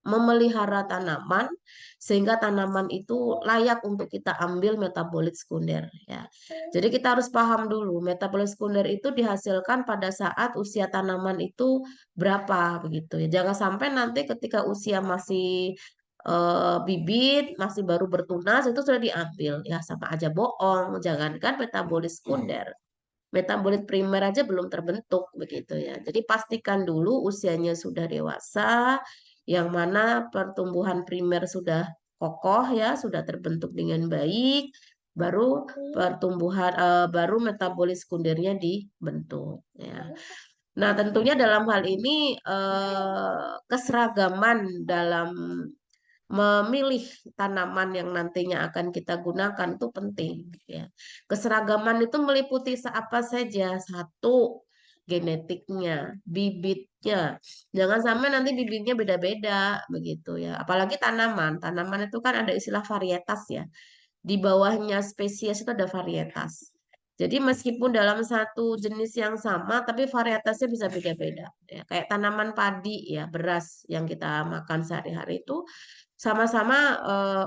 memelihara tanaman sehingga tanaman itu layak untuk kita ambil metabolit sekunder ya. Jadi kita harus paham dulu metabolit sekunder itu dihasilkan pada saat usia tanaman itu berapa begitu ya. Jangan sampai nanti ketika usia masih bibit masih baru bertunas itu sudah diambil ya sama aja bohong. Jangankan metabolit sekunder. Metabolit primer aja belum terbentuk begitu ya. Jadi pastikan dulu usianya sudah dewasa, yang mana pertumbuhan primer sudah kokoh ya, sudah terbentuk dengan baik, baru baru metabolit sekundernya dibentuk ya. Nah, tentunya dalam hal ini keseragaman dalam memilih tanaman yang nantinya akan kita gunakan itu penting ya. Keseragaman itu meliputi apa saja? Satu, genetiknya, bibitnya. Jangan sampai nanti bibitnya beda-beda begitu ya. Apalagi tanaman. Tanaman itu kan ada istilah varietas ya. Di bawahnya spesies itu ada varietas. Jadi meskipun dalam satu jenis yang sama, tapi varietasnya bisa beda-beda. Ya, kayak tanaman padi ya, beras yang kita makan sehari-hari itu sama-sama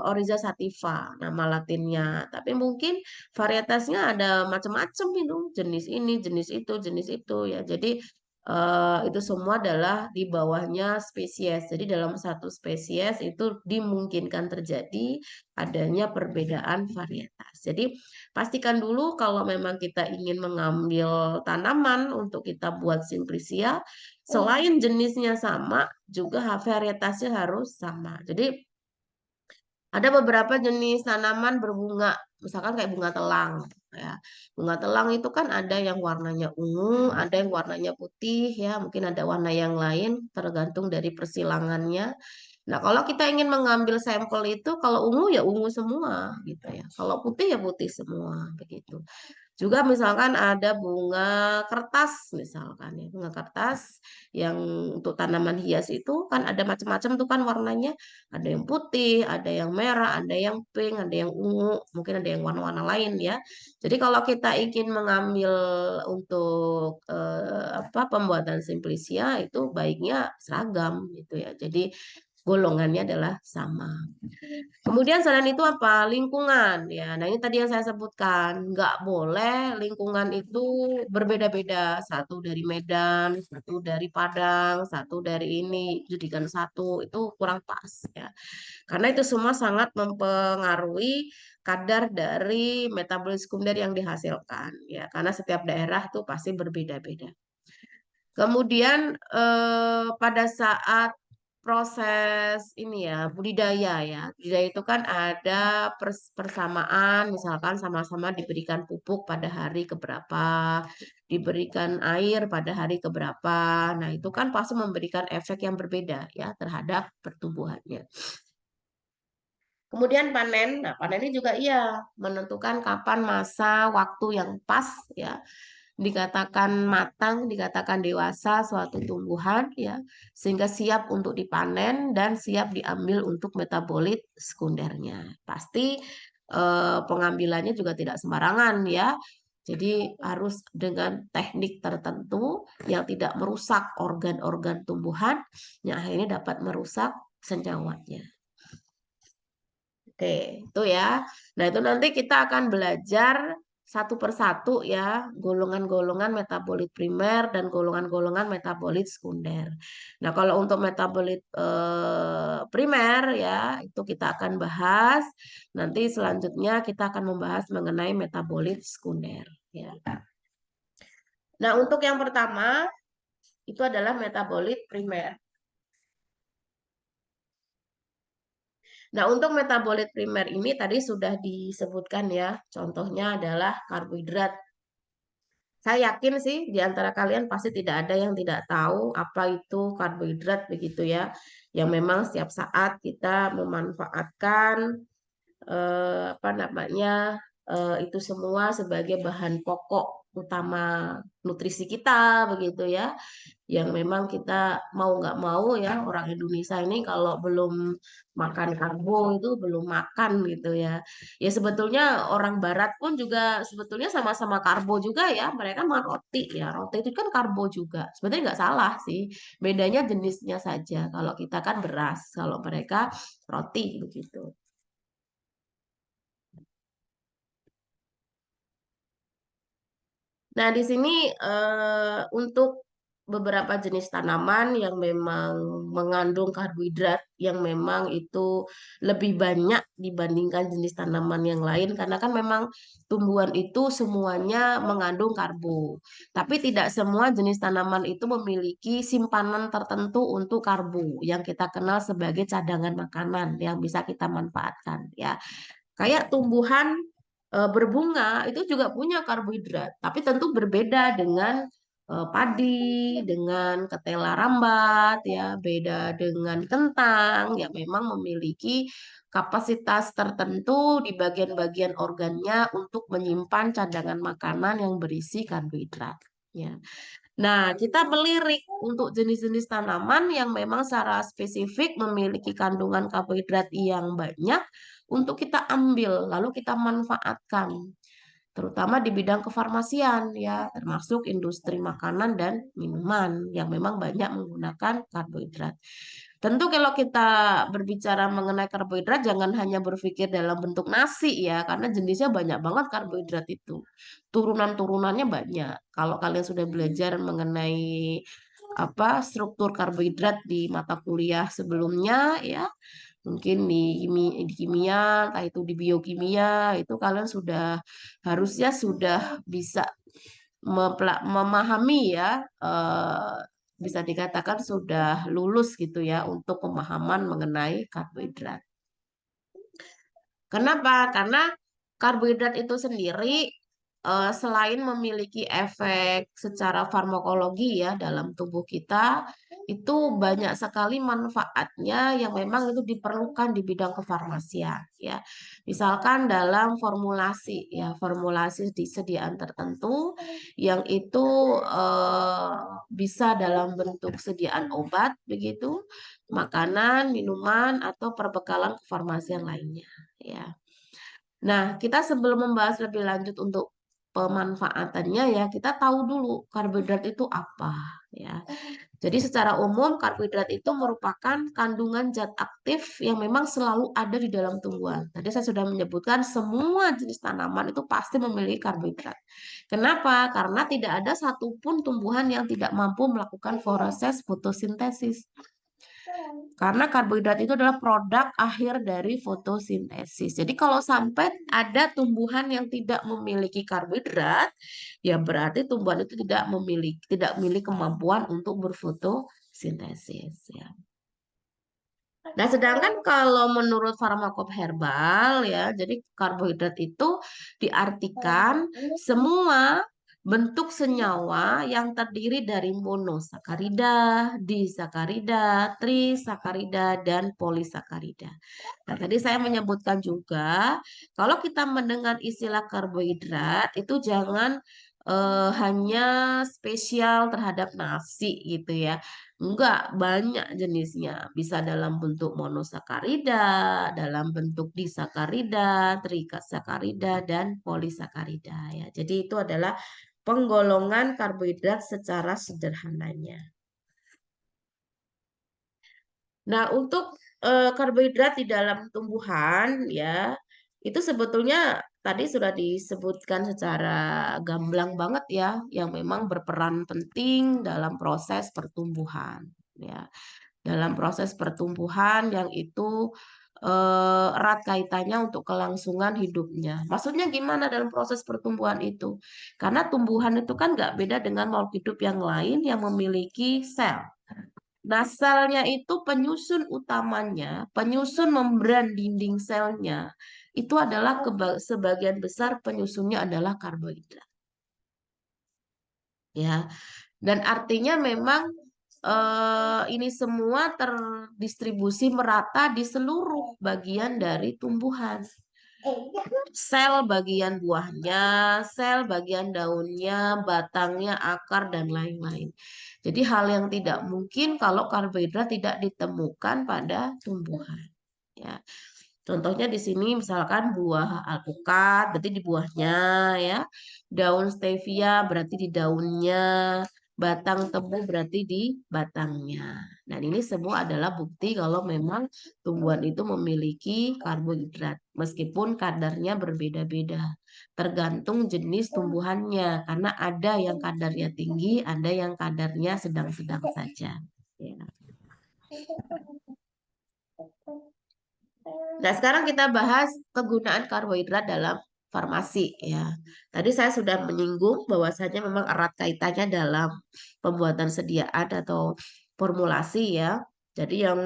Oryza sativa nama latinnya. Tapi mungkin varietasnya ada macam-macam itu, jenis itu ya. Jadi itu semua adalah di bawahnya spesies. Jadi dalam satu spesies itu dimungkinkan terjadi adanya perbedaan varietas. Jadi pastikan dulu kalau memang kita ingin mengambil tanaman untuk kita buat simplisia, selain jenisnya sama, juga varietasnya harus sama. Jadi ada beberapa jenis tanaman berbunga, misalkan kayak bunga telang. Ya, bunga telang itu kan ada yang warnanya ungu, ada yang warnanya putih, ya, mungkin ada warna yang lain tergantung dari persilangannya. Nah, kalau kita ingin mengambil sampel itu, kalau ungu ya ungu semua, gitu ya. Kalau putih ya putih semua, begitu. Juga misalkan ada bunga kertas misalkan ya, bunga kertas yang untuk tanaman hias itu kan ada macam-macam tuh kan warnanya. Ada yang putih, ada yang merah, ada yang pink, ada yang ungu, mungkin ada yang warna-warna lain ya. Jadi kalau kita ingin mengambil untuk apa pembuatan simplisia itu baiknya seragam gitu ya. Jadi golongannya adalah sama. Kemudian selain itu apa? Lingkungan ya. Nah, ini tadi yang saya sebutkan, nggak boleh lingkungan itu berbeda-beda. Satu dari Medan, satu dari Padang, satu dari ini, jadikan satu itu kurang pas ya. Karena itu semua sangat mempengaruhi kadar dari metabolisme sekunder yang dihasilkan ya. Karena setiap daerah tuh pasti berbeda-beda. Kemudian pada saat proses ini ya budidaya ya, budidaya itu kan ada persamaan, misalkan sama-sama diberikan pupuk pada hari keberapa, diberikan air pada hari keberapa. Nah, itu kan pasti memberikan efek yang berbeda ya terhadap pertumbuhannya. Kemudian panen, nah panen ini juga iya menentukan kapan masa waktu yang pas ya, dikatakan matang, dikatakan dewasa suatu tumbuhan ya, sehingga siap untuk dipanen dan siap diambil untuk metabolit sekundernya. Pasti pengambilannya juga tidak sembarangan ya. Jadi harus dengan teknik tertentu yang tidak merusak organ-organ tumbuhan, yang akhirnya dapat merusak senyawanya. Oke, itu ya. Nah, itu nanti kita akan belajar satu persatu ya, golongan-golongan metabolit primer dan golongan-golongan metabolit sekunder. Nah, kalau untuk metabolit primer ya, itu kita akan bahas. Nanti selanjutnya kita akan membahas mengenai metabolit sekunder ya. Nah, untuk yang pertama itu adalah metabolit primer. Nah, untuk metabolit primer ini tadi sudah disebutkan ya, contohnya adalah karbohidrat. Saya yakin sih di antara kalian pasti tidak ada yang tidak tahu apa itu karbohidrat begitu ya, yang memang setiap saat kita memanfaatkan apa namanya itu semua sebagai bahan pokok utama nutrisi kita begitu ya, yang memang kita mau nggak mau ya orang Indonesia ini kalau belum makan karbo itu belum makan gitu ya. Ya sebetulnya orang Barat pun juga sebetulnya sama-sama karbo juga ya. Mereka makan roti ya. Roti itu kan karbo juga. Sebetulnya nggak salah sih. Bedanya jenisnya saja. Kalau kita kan beras, kalau mereka roti begitu. Nah, di sini untuk beberapa jenis tanaman yang memang mengandung karbohidrat yang memang itu lebih banyak dibandingkan jenis tanaman yang lain karena kan memang tumbuhan itu semuanya mengandung karbo. Tapi tidak semua jenis tanaman itu memiliki simpanan tertentu untuk karbo yang kita kenal sebagai cadangan makanan yang bisa kita manfaatkan ya. Kayak tumbuhan berbunga itu juga punya karbohidrat, tapi tentu berbeda dengan padi, dengan ketela rambat, ya, beda dengan kentang, yang memang memiliki kapasitas tertentu di bagian-bagian organnya untuk menyimpan cadangan makanan yang berisi karbohidrat. Ya. Nah, kita melirik untuk jenis-jenis tanaman yang memang secara spesifik memiliki kandungan karbohidrat yang banyak untuk kita ambil, lalu kita manfaatkan. terutama di bidang kefarmasian ya, termasuk industri makanan dan minuman yang memang banyak menggunakan karbohidrat. Tentu kalau kita berbicara mengenai karbohidrat jangan hanya berpikir dalam bentuk nasi ya, karena jenisnya banyak banget karbohidrat itu. Turunan-turunannya banyak. Kalau kalian sudah belajar mengenai apa struktur karbohidrat di mata kuliah sebelumnya ya, mungkin di kimia, entah itu di biokimia, itu kalian sudah harusnya sudah bisa memahami ya, bisa dikatakan sudah lulus gitu ya untuk pemahaman mengenai karbohidrat. Kenapa? Karena karbohidrat itu sendiri selain memiliki efek secara farmakologi ya dalam tubuh kita, itu banyak sekali manfaatnya yang memang itu diperlukan di bidang kefarmasian ya. Misalkan dalam formulasi ya, formulasi disediaan tertentu yang itu bisa dalam bentuk sediaan obat begitu, makanan, minuman atau perbekalan kefarmasian lainnya ya. Nah, kita sebelum membahas lebih lanjut untuk pemanfaatannya ya, kita tahu dulu karbohidrat itu apa ya. Jadi secara umum karbohidrat itu merupakan kandungan zat aktif yang memang selalu ada di dalam tumbuhan. Tadi saya sudah menyebutkan semua jenis tanaman itu pasti memiliki karbohidrat. Kenapa? Karena tidak ada satupun tumbuhan yang tidak mampu melakukan proses fotosintesis. Karena karbohidrat itu adalah produk akhir dari fotosintesis. Jadi kalau sampai ada tumbuhan yang tidak memiliki karbohidrat, ya berarti tumbuhan itu tidak memiliki kemampuan untuk berfotosintesis ya. Nah, sedangkan kalau menurut farmakop herbal ya, jadi karbohidrat itu diartikan semua bentuk senyawa yang terdiri dari monosakarida, disakarida, trisakarida, dan polisakarida. Nah, tadi saya menyebutkan juga, kalau kita mendengar istilah karbohidrat itu jangan hanya spesial terhadap nasi gitu ya. Enggak, banyak jenisnya. Bisa dalam bentuk monosakarida, dalam bentuk disakarida, trisakarida, dan polisakarida ya. Jadi itu adalah penggolongan karbohidrat secara sederhananya. Nah, untuk karbohidrat di dalam tumbuhan ya, itu sebetulnya tadi sudah disebutkan secara gamblang banget ya, yang memang berperan penting dalam proses pertumbuhan ya. Dalam proses pertumbuhan yang itu erat kaitannya untuk kelangsungan hidupnya. Maksudnya gimana dalam proses pertumbuhan itu? Karena tumbuhan itu kan nggak beda dengan makhluk hidup yang lain yang memiliki sel. Nah, selnya itu penyusun utamanya, penyusun membran dinding selnya, itu adalah sebagian besar penyusunnya adalah karbohidrat. Ya, dan artinya memang ini semua terdistribusi merata di seluruh bagian dari tumbuhan. Sel bagian buahnya, sel bagian daunnya, batangnya, akar, dan lain-lain. Jadi hal yang tidak mungkin kalau karbohidrat tidak ditemukan pada tumbuhan. Ya. Contohnya di sini misalkan buah alpukat berarti di buahnya ya. Daun stevia berarti di daunnya. Batang tebu berarti di batangnya. Dan ini semua adalah bukti kalau memang tumbuhan itu memiliki karbohidrat meskipun kadarnya berbeda-beda. Tergantung jenis tumbuhannya karena ada yang kadarnya tinggi, ada yang kadarnya sedang-sedang saja. Ya. Nah, sekarang kita bahas kegunaan karbohidrat dalam farmasi ya. Tadi saya sudah menyinggung bahwasanya memang erat kaitannya dalam pembuatan sediaan atau formulasi ya. Jadi yang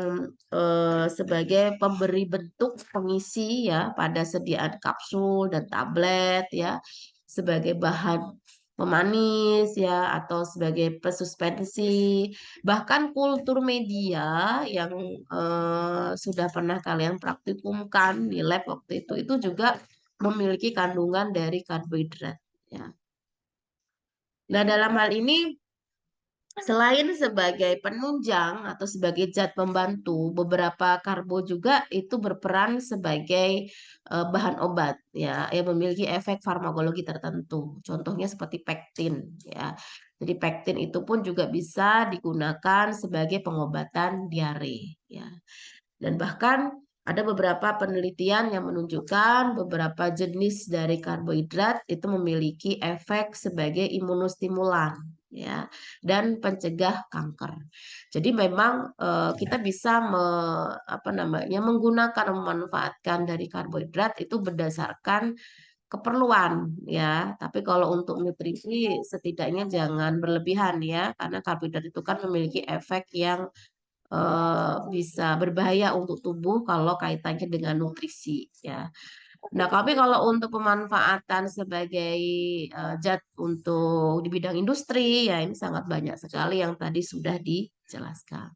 sebagai pemberi bentuk pengisi ya pada sediaan kapsul dan tablet ya sebagai bahan pemanis ya atau sebagai pesuspensi bahkan kultur media yang sudah pernah kalian praktikumkan di lab waktu itu juga memiliki kandungan dari karbohidrat ya. Nah, dalam hal ini Selain sebagai penunjang atau sebagai zat pembantu, beberapa karbo juga itu berperan sebagai bahan obat ya, yang memiliki efek farmakologi tertentu. Contohnya seperti pektin ya. Jadi pektin itu pun juga bisa digunakan sebagai pengobatan diare ya. Dan bahkan ada beberapa penelitian yang menunjukkan beberapa jenis dari karbohidrat itu memiliki efek sebagai imunostimulan ya dan pencegah kanker. Jadi memang kita bisa apa namanya menggunakan memanfaatkan dari karbohidrat itu berdasarkan keperluan ya. Tapi kalau untuk nutrisi setidaknya jangan berlebihan ya karena karbohidrat itu kan memiliki efek yang bisa berbahaya untuk tubuh kalau kaitannya dengan nutrisi ya. Nah, tapi kalau untuk pemanfaatan sebagai zat untuk di bidang industri ya ini sangat banyak sekali yang tadi sudah dijelaskan.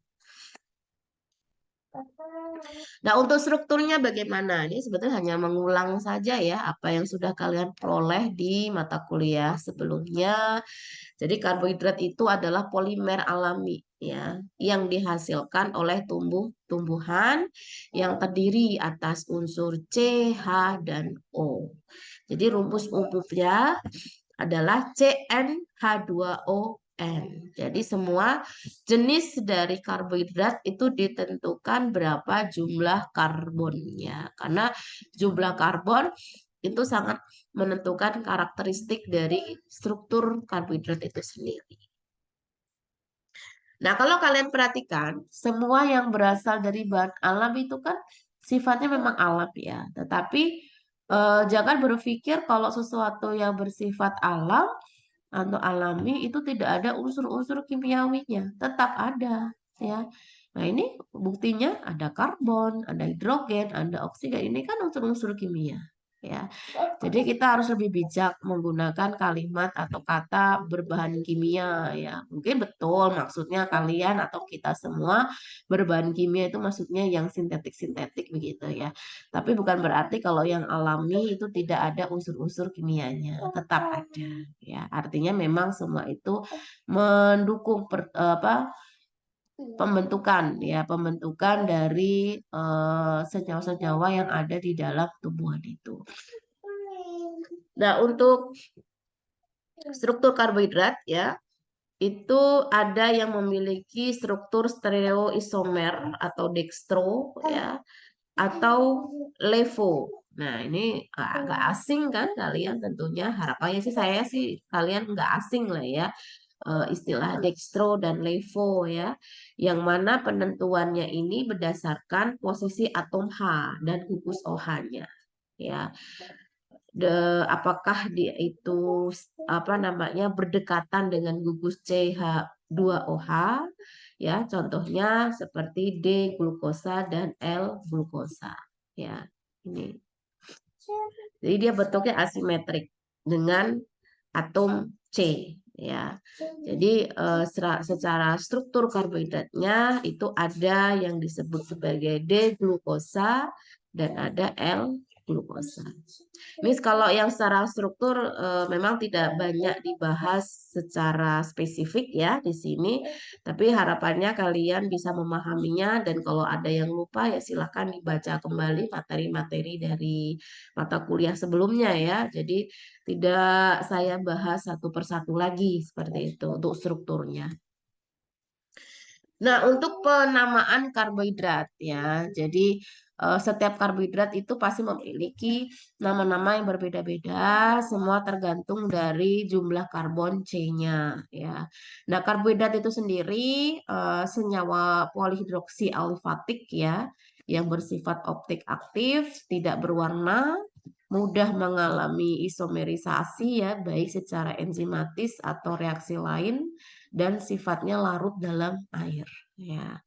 Nah, untuk strukturnya bagaimana? Ini sebetulnya hanya mengulang saja ya apa yang sudah kalian peroleh di mata kuliah sebelumnya. Jadi karbohidrat itu adalah polimer alami ya yang dihasilkan oleh tumbuhan yang terdiri atas unsur C, H, dan O. Jadi rumus umumnya adalah CnH2ON. Jadi semua jenis dari karbohidrat itu ditentukan berapa jumlah karbonnya. Karena jumlah karbon itu sangat menentukan karakteristik dari struktur karbohidrat itu sendiri. Nah, kalau kalian perhatikan, semua yang berasal dari bahan alam itu kan sifatnya memang alam ya. Tetapi jangan berpikir kalau sesuatu yang bersifat alam atau alami itu tidak ada unsur-unsur kimiawinya, tetap ada ya. Nah, ini buktinya ada karbon, ada hidrogen, ada oksigen. Ini kan unsur-unsur kimia ya. Jadi kita harus lebih bijak menggunakan kalimat atau kata berbahan kimia ya. Mungkin betul maksudnya kalian atau kita semua berbahan kimia itu maksudnya yang sintetik-sintetik begitu ya. Tapi bukan berarti kalau yang alami itu tidak ada unsur-unsur kimianya, tetap ada ya. Artinya memang semua itu mendukung pembentukan dari senyawa-senyawa yang ada di dalam tumbuhan itu. Nah, untuk struktur karbohidrat ya, itu ada yang memiliki struktur stereoisomer atau dextro ya, atau levo. Nah, ini agak asing kan kalian tentunya. Harapannya sih saya sih kalian nggak asing lah ya istilah dextro dan levo ya. Yang mana penentuannya ini berdasarkan posisi atom H dan gugus OH-nya ya. Apakah dia itu apa namanya berdekatan dengan gugus CH2OH ya contohnya seperti D glukosa dan L glukosa ya ini jadi dia bentuknya asimetrik dengan atom C ya jadi secara struktur karbohidratnya itu ada yang disebut sebagai D glukosa dan ada L glukosa. Ini kalau yang secara struktur memang tidak banyak dibahas secara spesifik ya di sini, tapi harapannya kalian bisa memahaminya dan kalau ada yang lupa ya silahkan dibaca kembali materi-materi dari mata kuliah sebelumnya ya. Jadi tidak saya bahas satu persatu lagi seperti itu untuk strukturnya. Nah, untuk penamaan karbohidrat ya. Jadi setiap karbohidrat itu pasti memiliki nama-nama yang berbeda-beda, semua tergantung dari jumlah karbon C-nya ya. Nah, karbohidrat itu sendiri senyawa polihidroksi alifatik ya yang bersifat optik aktif, tidak berwarna, mudah mengalami isomerisasi ya, baik secara enzimatis atau reaksi lain dan sifatnya larut dalam air ya.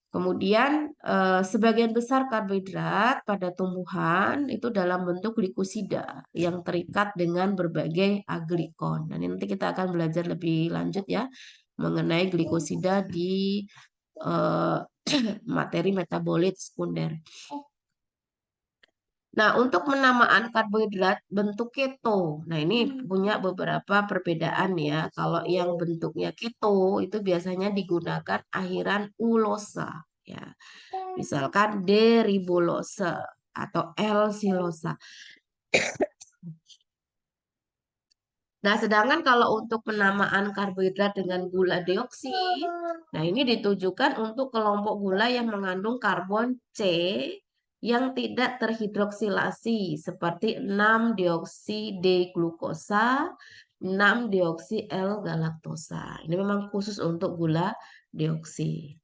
Kemudian sebagian besar karbohidrat pada tumbuhan itu dalam bentuk glikosida yang terikat dengan berbagai aglikon. Dan nanti kita akan belajar lebih lanjut ya mengenai glikosida di materi metabolit sekunder. Nah, untuk penamaan karbohidrat bentuk keto. Nah, ini punya beberapa perbedaan ya. Kalau yang bentuknya keto itu biasanya digunakan akhiran ulosa ya. Misalkan D-ribulose atau L-silosa. Nah, sedangkan kalau untuk penamaan karbohidrat dengan gula deoksi, nah ini ditujukan untuk kelompok gula yang mengandung karbon C yang tidak terhidroksilasi seperti 6-deoksi D-glukosa, 6-deoksi L-galaktosa. Ini memang khusus untuk gula deoksi.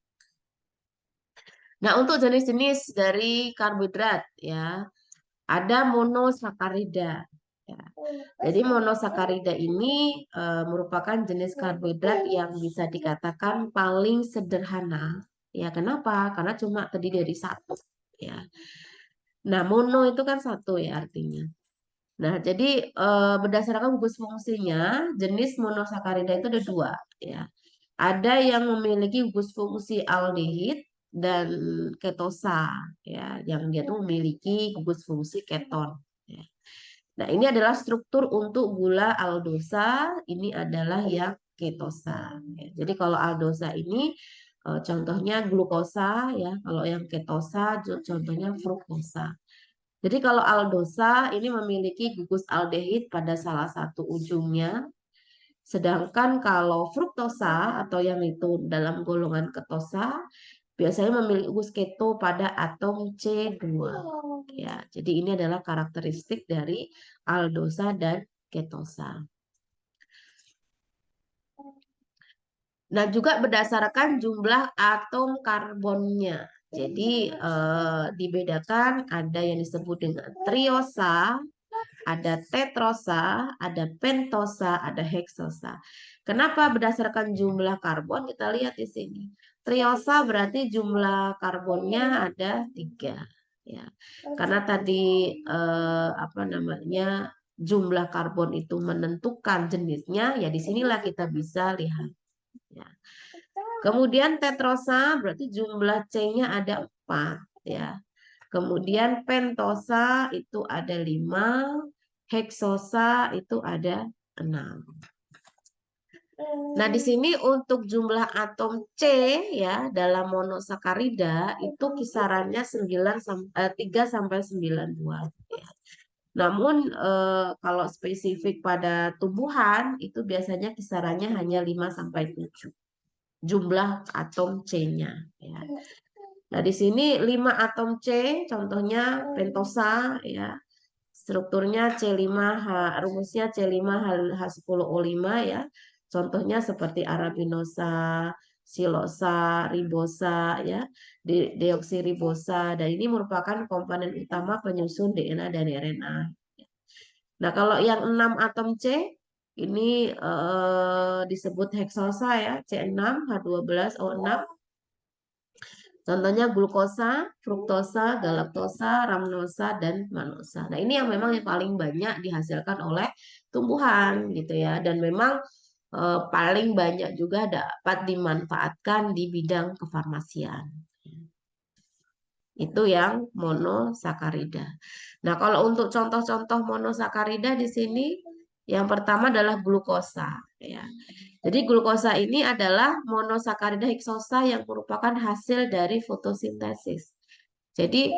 Nah, untuk jenis-jenis dari karbohidrat ya, ada monosakarida. Ya. Jadi monosakarida ini merupakan jenis karbohidrat yang bisa dikatakan paling sederhana. Ya, kenapa? Karena cuma terdiri dari satu. Ya. Nah, mono itu kan satu ya artinya. Nah, jadi berdasarkan gugus fungsinya, jenis monosakarida itu ada dua. Ya. Ada yang memiliki gugus fungsi aldehid dan ketosa, ya, yang dia tuh memiliki gugus fungsi keton. Ya. Nah, ini adalah struktur untuk gula aldosa, ini adalah yang ketosa. Ya, jadi kalau aldosa ini contohnya glukosa ya, kalau yang ketosa contohnya fruktosa. Jadi kalau aldosa ini memiliki gugus aldehid pada salah satu ujungnya, sedangkan kalau fruktosa atau yang itu dalam golongan ketosa biasanya memiliki gugus keto pada atom C2. Ya, jadi ini adalah karakteristik dari aldosa dan ketosa. Nah, juga berdasarkan jumlah atom karbonnya. Jadi dibedakan ada yang disebut dengan triosa, ada tetrosa, ada pentosa, ada heksosa. Kenapa berdasarkan jumlah karbon? Kita lihat di sini. Triosa berarti jumlah karbonnya ada 3. Ya, karena tadi apa namanya jumlah karbon itu menentukan jenisnya, ya disinilah kita bisa lihat. Ya. Kemudian tetrosa berarti jumlah C-nya ada 4. Ya. Kemudian pentosa itu ada 5, heksosa itu ada 6. Nah, di sini untuk jumlah atom C ya dalam monosakarida itu kisarannya 3 sampai 9 buah. Ya. Namun kalau spesifik pada tumbuhan itu biasanya kisarannya hanya 5 sampai 7 jumlah atom C-nya ya. Nah, di sini 5 atom C, contohnya pentosa ya. Strukturnya C5H, rumusnya C5H10O5 ya. Contohnya seperti arabinosa, silosa, ribosa ya, deoksiribosa dan ini merupakan komponen utama penyusun DNA dan RNA. Nah, kalau yang 6 atom C ini disebut heksosa ya, C6H12O6. Contohnya glukosa, fruktosa, galaktosa, ramnosa, dan manosa. Nah, ini yang memang yang paling banyak dihasilkan oleh tumbuhan gitu ya. Dan memang paling banyak juga dapat dimanfaatkan di bidang kefarmasian. Itu yang monosakarida. Nah, kalau untuk contoh-contoh monosakarida di sini, yang pertama adalah glukosa. Ya. Jadi glukosa ini adalah monosakarida heksosa yang merupakan hasil dari fotosintesis. Jadi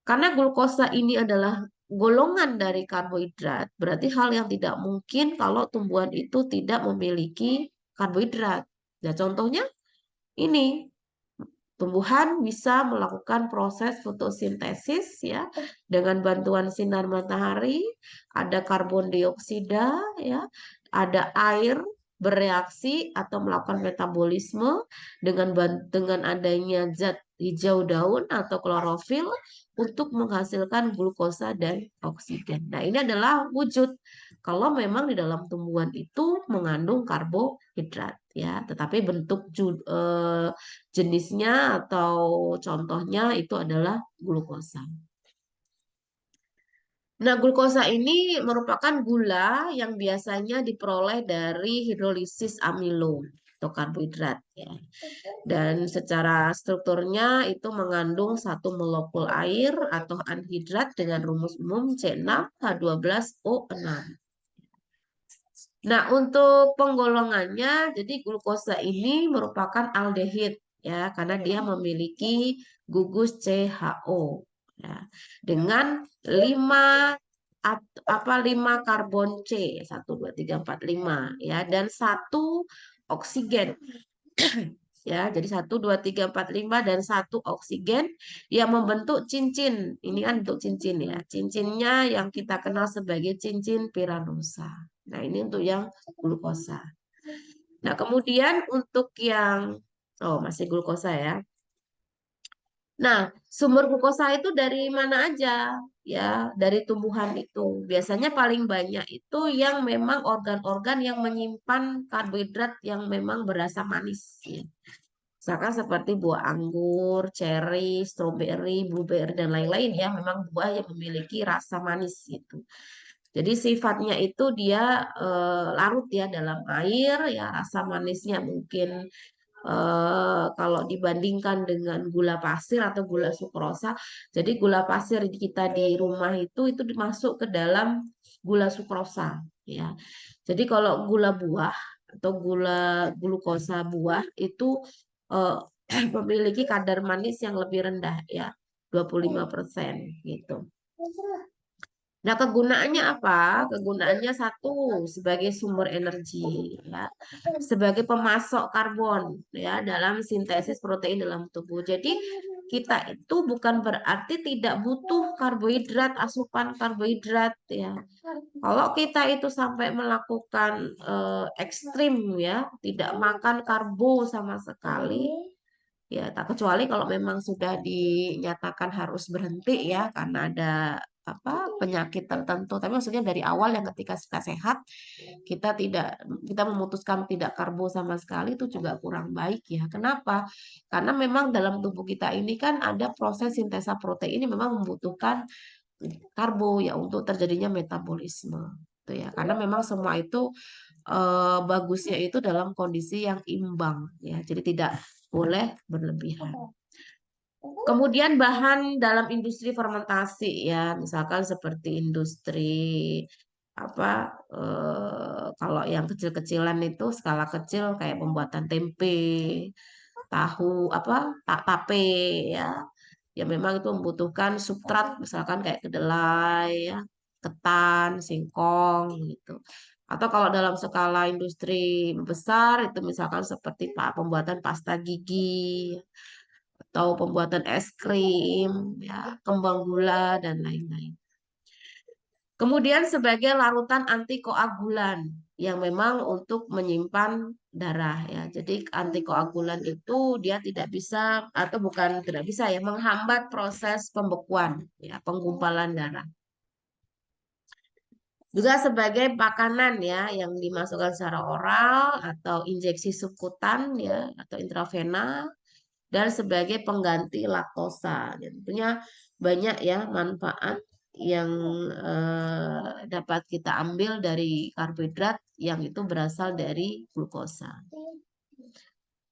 karena glukosa ini adalah golongan dari karbohidrat, berarti hal yang tidak mungkin kalau tumbuhan itu tidak memiliki karbohidrat. Nah, contohnya ini tumbuhan bisa melakukan proses fotosintesis ya dengan bantuan sinar matahari, ada karbon dioksida ya, ada air bereaksi atau melakukan metabolisme dengan adanya zat hijau daun atau klorofil untuk menghasilkan glukosa dan oksigen. Nah, ini adalah wujud kalau memang di dalam tumbuhan itu mengandung karbohidrat ya, tetapi bentuk jenisnya atau contohnya itu adalah glukosa. Nah, glukosa ini merupakan gula yang biasanya diperoleh dari hidrolisis amilo. atau karbohidrat ya. Dan secara strukturnya itu mengandung satu molekul air atau anhidrat dengan rumus umum C6H12O6. Nah, untuk penggolongannya, jadi glukosa ini merupakan aldehid ya, karena dia memiliki gugus CHO ya, dengan 5 5 karbon C 1 2 3 4 5 ya, dan satu oksigen ya, jadi 1 2 3 4 5 dan satu oksigen yang membentuk cincin. Ini kan untuk cincin ya, cincinnya yang kita kenal sebagai cincin piranusa. Nah, ini untuk yang glukosa. Nah, kemudian untuk yang masih glukosa ya. Nah, sumber glukosa itu dari mana aja? Ya, dari tumbuhan itu. Biasanya paling banyak itu yang memang organ-organ yang menyimpan karbohidrat yang memang berasa manis ya. Misalkan seperti buah anggur, ceri, stroberi, blueberry, dan lain-lain ya, memang buah yang memiliki rasa manis gitu. Jadi sifatnya itu dia larut ya dalam air, ya rasa manisnya mungkin kalau dibandingkan dengan gula pasir atau gula sukrosa. Jadi gula pasir kita di rumah itu dimasuk ke dalam gula sukrosa ya. Jadi kalau gula buah atau gula glukosa buah itu eh, memiliki kadar manis yang lebih rendah ya, 25% gitu. Nah, kegunaannya apa? Kegunaannya satu, sebagai sumber energi, ya, sebagai pemasok karbon, ya, dalam sintesis protein dalam tubuh. Jadi, kita itu bukan berarti tidak butuh karbohidrat, asupan karbohidrat, ya. Kalau kita itu sampai melakukan ekstrim, ya, tidak makan karbo sama sekali, ya, tak kecuali kalau memang sudah dinyatakan harus berhenti ya karena ada penyakit tertentu. Tapi maksudnya dari awal yang ketika kita sehat, kita memutuskan tidak karbo sama sekali itu juga kurang baik ya. Kenapa? Karena memang dalam tubuh kita ini kan ada proses sintesa protein ini memang membutuhkan karbo ya untuk terjadinya metabolisme. Itu ya. Karena memang semua itu bagusnya itu dalam kondisi yang imbang ya. Jadi tidak boleh berlebihan. Kemudian bahan dalam industri fermentasi ya, misalkan seperti industri kalau yang kecil-kecilan itu skala kecil kayak pembuatan tempe, tahu tape ya. Ya memang itu membutuhkan substrat misalkan kayak kedelai ya, ketan, singkong gitu. Atau kalau dalam skala industri besar itu misalkan seperti pembuatan pasta gigi atau pembuatan es krim, ya, kembang gula dan lain-lain. Kemudian sebagai larutan antikoagulan yang memang untuk menyimpan darah ya. Jadi antikoagulan itu dia tidak bisa atau bukan tidak bisa ya menghambat proses pembekuan ya, penggumpalan darah. Juga sebagai makanan ya yang dimasukkan secara oral atau injeksi subkutan ya atau intravena dan sebagai pengganti laktosa. Dan tentunya banyak ya manfaat yang dapat kita ambil dari karbohidrat yang itu berasal dari glukosa.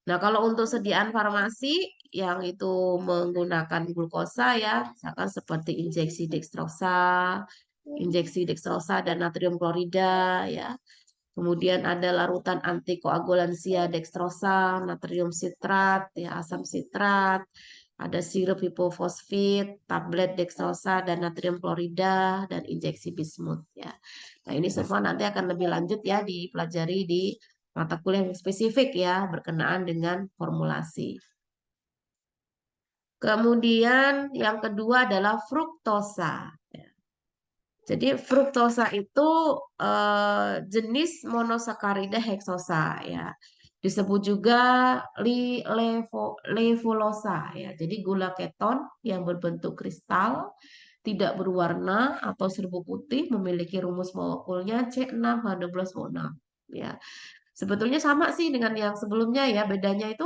Nah, kalau untuk sediaan farmasi yang itu menggunakan glukosa ya, misalkan seperti injeksi dextrosa dan natrium klorida ya. Kemudian ada larutan antikoagulansia dextrosa, natrium sitrat, ya, asam sitrat, ada sirup hipofosfit, tablet dextrosa dan natrium klorida dan injeksi bismut ya. Nah, ini semua nanti akan lebih lanjut ya dipelajari di mata kuliah yang spesifik ya berkenaan dengan formulasi. Kemudian yang kedua adalah fruktosa. Jadi fruktosa itu jenis monosakarida heksosa ya. Disebut juga levulosa ya. Jadi gula keton yang berbentuk kristal, tidak berwarna atau serbuk putih, memiliki rumus molekulnya C6H12O6 ya. Sebetulnya sama sih dengan yang sebelumnya ya. Bedanya itu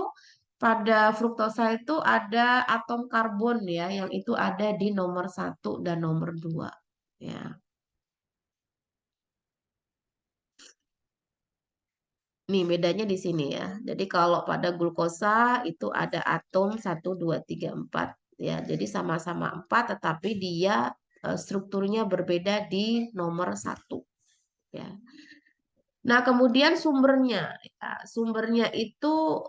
pada fruktosa itu ada atom karbon ya, yang itu ada di nomor 1 dan nomor 2 ya. Nih bedanya di sini ya. Jadi kalau pada glukosa itu ada atom 1, 2, 3, 4 ya. Jadi sama-sama 4 tetapi dia strukturnya berbeda di nomor 1 ya. Nah, kemudian sumbernya ya, sumbernya itu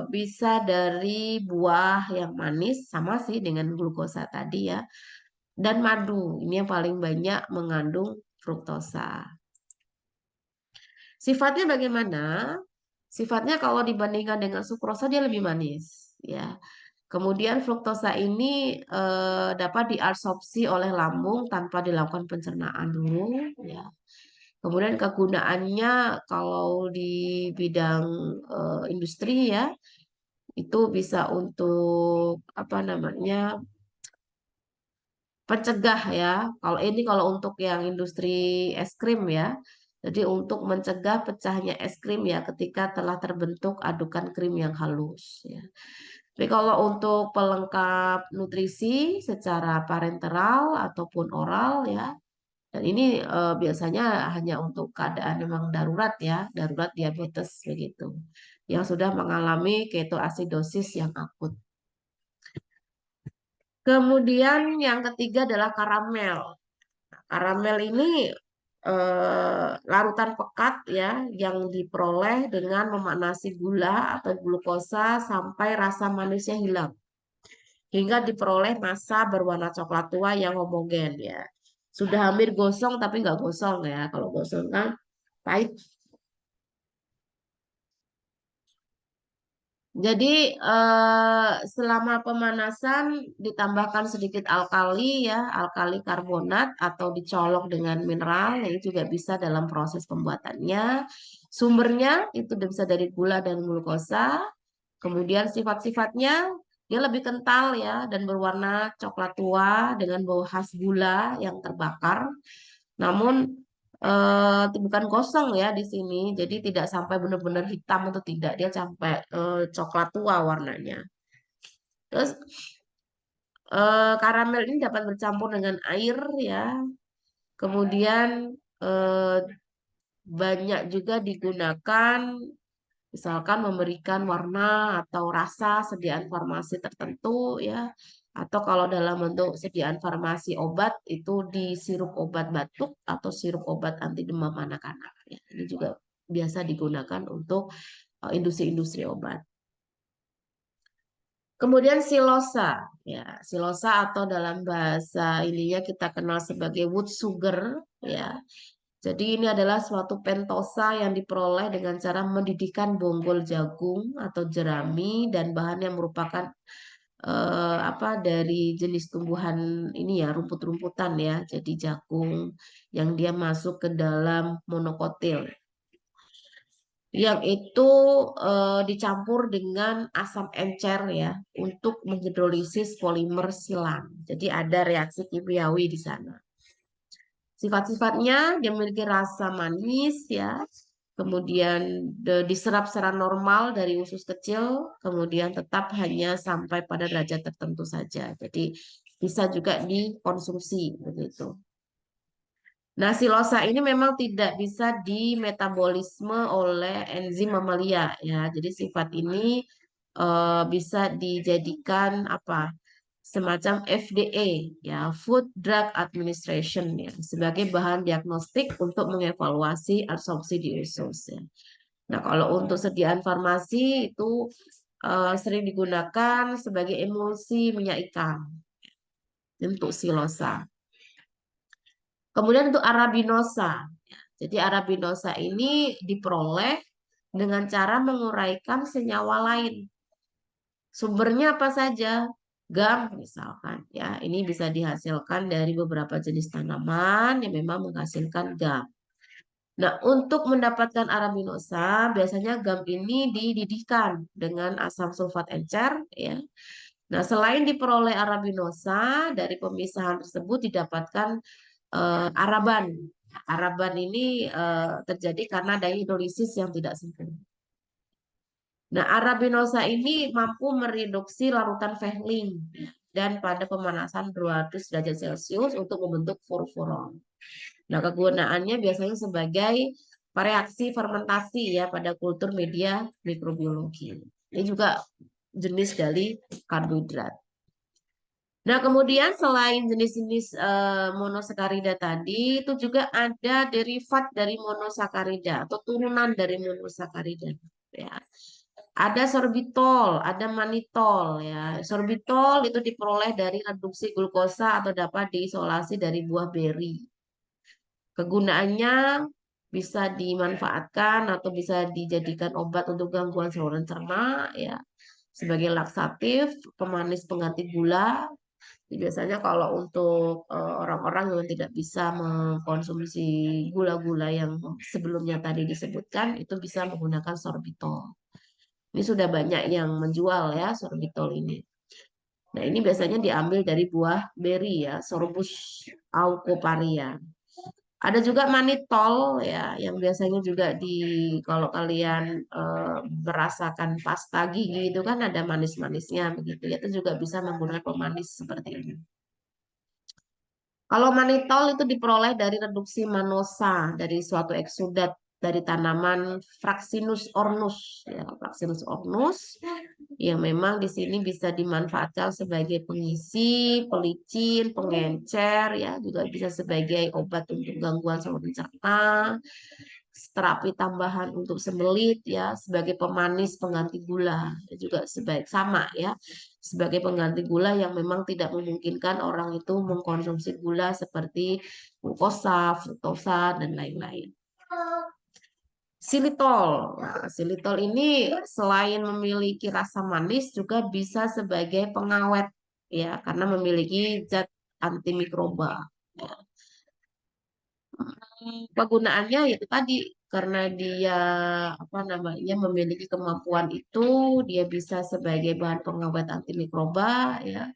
bisa dari buah yang manis sama sih dengan glukosa tadi ya. Dan madu, ini yang paling banyak mengandung fruktosa. Sifatnya bagaimana? Sifatnya kalau dibandingkan dengan sukrosa dia lebih manis, ya. Kemudian fruktosa ini dapat diabsorpsi oleh lambung tanpa dilakukan pencernaan dulu, ya. Kemudian kegunaannya kalau di bidang industri ya, itu bisa untuk apa namanya pencegah ya. Kalau untuk yang industri es krim ya. Jadi untuk mencegah pecahnya es krim ya ketika telah terbentuk adukan krim yang halus ya. Tapi kalau untuk pelengkap nutrisi secara parenteral ataupun oral ya, dan ini biasanya hanya untuk keadaan memang darurat ya, darurat diabetes begitu, yang sudah mengalami ketoasidosis yang akut. Kemudian yang ketiga adalah karamel. Karamel ini larutan pekat ya yang diperoleh dengan memanasi gula atau glukosa sampai rasa manisnya hilang hingga diperoleh massa berwarna coklat tua yang homogen ya. Sudah hampir gosong tapi nggak gosong ya. Kalau gosong kan pahit. Jadi selama pemanasan ditambahkan sedikit alkali ya, alkali karbonat atau dicolok dengan mineral, ya ini juga bisa dalam proses pembuatannya. Sumbernya itu bisa dari gula dan glukosa. Kemudian sifat-sifatnya dia lebih kental ya dan berwarna coklat tua dengan bau khas gula yang terbakar. Namun itu bukan gosong ya di sini, jadi tidak sampai benar-benar hitam atau tidak, dia sampai coklat tua warnanya. Terus karamel ini dapat bercampur dengan air ya. Kemudian eh, banyak juga digunakan misalkan memberikan warna atau rasa sediaan farmasi tertentu ya. Atau kalau dalam bentuk sediaan farmasi obat itu di sirup obat batuk atau sirup obat anti demam anak-anak ya. Ini juga biasa digunakan untuk industri-industri obat. Kemudian silosa ya, silosa atau dalam bahasa ininya kita kenal sebagai wood sugar ya. Jadi ini adalah suatu pentosa yang diperoleh dengan cara mendidihkan bonggol jagung atau jerami dan bahan yang merupakan apa dari jenis tumbuhan ini ya rumput-rumputan ya. Jadi jagung yang dia masuk ke dalam monokotil yang itu dicampur dengan asam encer ya untuk menghidrolisis polimer silang. Jadi ada reaksi kimiawi di sana. Sifat-sifatnya dia memiliki rasa manis ya, kemudian diserap secara normal dari usus kecil, kemudian tetap hanya sampai pada derajat tertentu saja. Jadi bisa juga dikonsumsi begitu. Nah, silosa ini memang tidak bisa dimetabolisme oleh enzim mamalia ya. Jadi sifat ini bisa dijadikan apa? Semacam FDA ya, Food Drug Administration ya, sebagai bahan diagnostik untuk mengevaluasi absorpsi di usus ya. Nah, kalau untuk sediaan farmasi itu sering digunakan sebagai emulsi minyak ikan untuk silosa. Kemudian untuk Arabinosa. Ya, jadi Arabinosa ini diperoleh dengan cara menguraikan senyawa lain. Sumbernya apa saja? Gam misalkan ya. Ini bisa dihasilkan dari beberapa jenis tanaman yang memang menghasilkan gam. Nah, untuk mendapatkan arabinosa, biasanya gam ini dididihkan dengan asam sulfat encer ya. Nah, selain diperoleh arabinosa, dari pemisahan tersebut didapatkan araban. Araban ini terjadi karena adanya hidrolisis yang tidak sempurna. Nah, arabinosa ini mampu mereduksi larutan Fehling dan pada pemanasan 200 derajat Celcius untuk membentuk furfuron. Nah, kegunaannya biasanya sebagai reaksi fermentasi ya pada kultur media mikrobiologi. Ini juga jenis dari karbohidrat. Nah, kemudian selain jenis-jenis monosakarida tadi, itu juga ada derivat dari monosakarida atau turunan dari monosakarida. Ya. Ada sorbitol, ada manitol. Ya. Sorbitol itu diperoleh dari reduksi glukosa atau dapat diisolasi dari buah beri. Kegunaannya bisa dimanfaatkan atau bisa dijadikan obat untuk gangguan saluran cerna, ya, sebagai laksatif, pemanis pengganti gula. Biasanya kalau untuk orang-orang yang tidak bisa mengkonsumsi gula-gula yang sebelumnya tadi disebutkan, itu bisa menggunakan sorbitol. Ini sudah banyak yang menjual ya sorbitol ini. Nah, ini biasanya diambil dari buah beri ya, Sorbus aucoparia. Ada juga manitol ya, yang biasanya juga di kalau kalian merasakan pasta gigi itu kan ada manis-manisnya begitu ya, itu juga bisa menggunakan pemanis seperti ini. Kalau manitol itu diperoleh dari reduksi manosa dari suatu eksudat dari tanaman Fraxinus ornus ya, Fraxinus ornus yang memang di sini bisa dimanfaatkan sebagai pengisi, pelicin, pengencer ya, juga bisa sebagai obat untuk gangguan saluran cerna, terapi tambahan untuk sembelit ya, sebagai pemanis pengganti gula juga sebaik sama ya, sebagai pengganti gula yang memang tidak memungkinkan orang itu mengkonsumsi gula seperti glukosa, fruktosa dan lain-lain. Silitol. Nah, silitol ini selain memiliki rasa manis juga bisa sebagai pengawet ya, karena memiliki zat antimikroba. Ya. Penggunaannya itu tadi karena dia apa namanya memiliki kemampuan itu, dia bisa sebagai bahan pengawet antimikroba ya,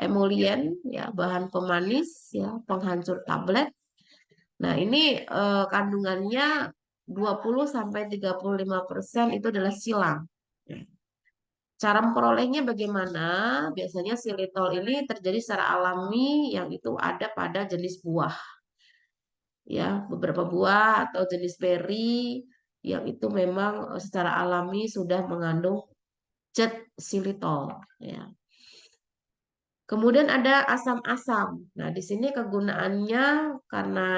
emulien ya, bahan pemanis ya, penghancur tablet. Nah, ini kandungannya 20 sampai 35% itu adalah silang. Cara memperolehnya bagaimana? Biasanya silitol ini terjadi secara alami yang itu ada pada jenis buah. Ya, beberapa buah atau jenis beri yang itu memang secara alami sudah mengandung zat silitol ya. Kemudian ada asam-asam. Nah, di sini kegunaannya karena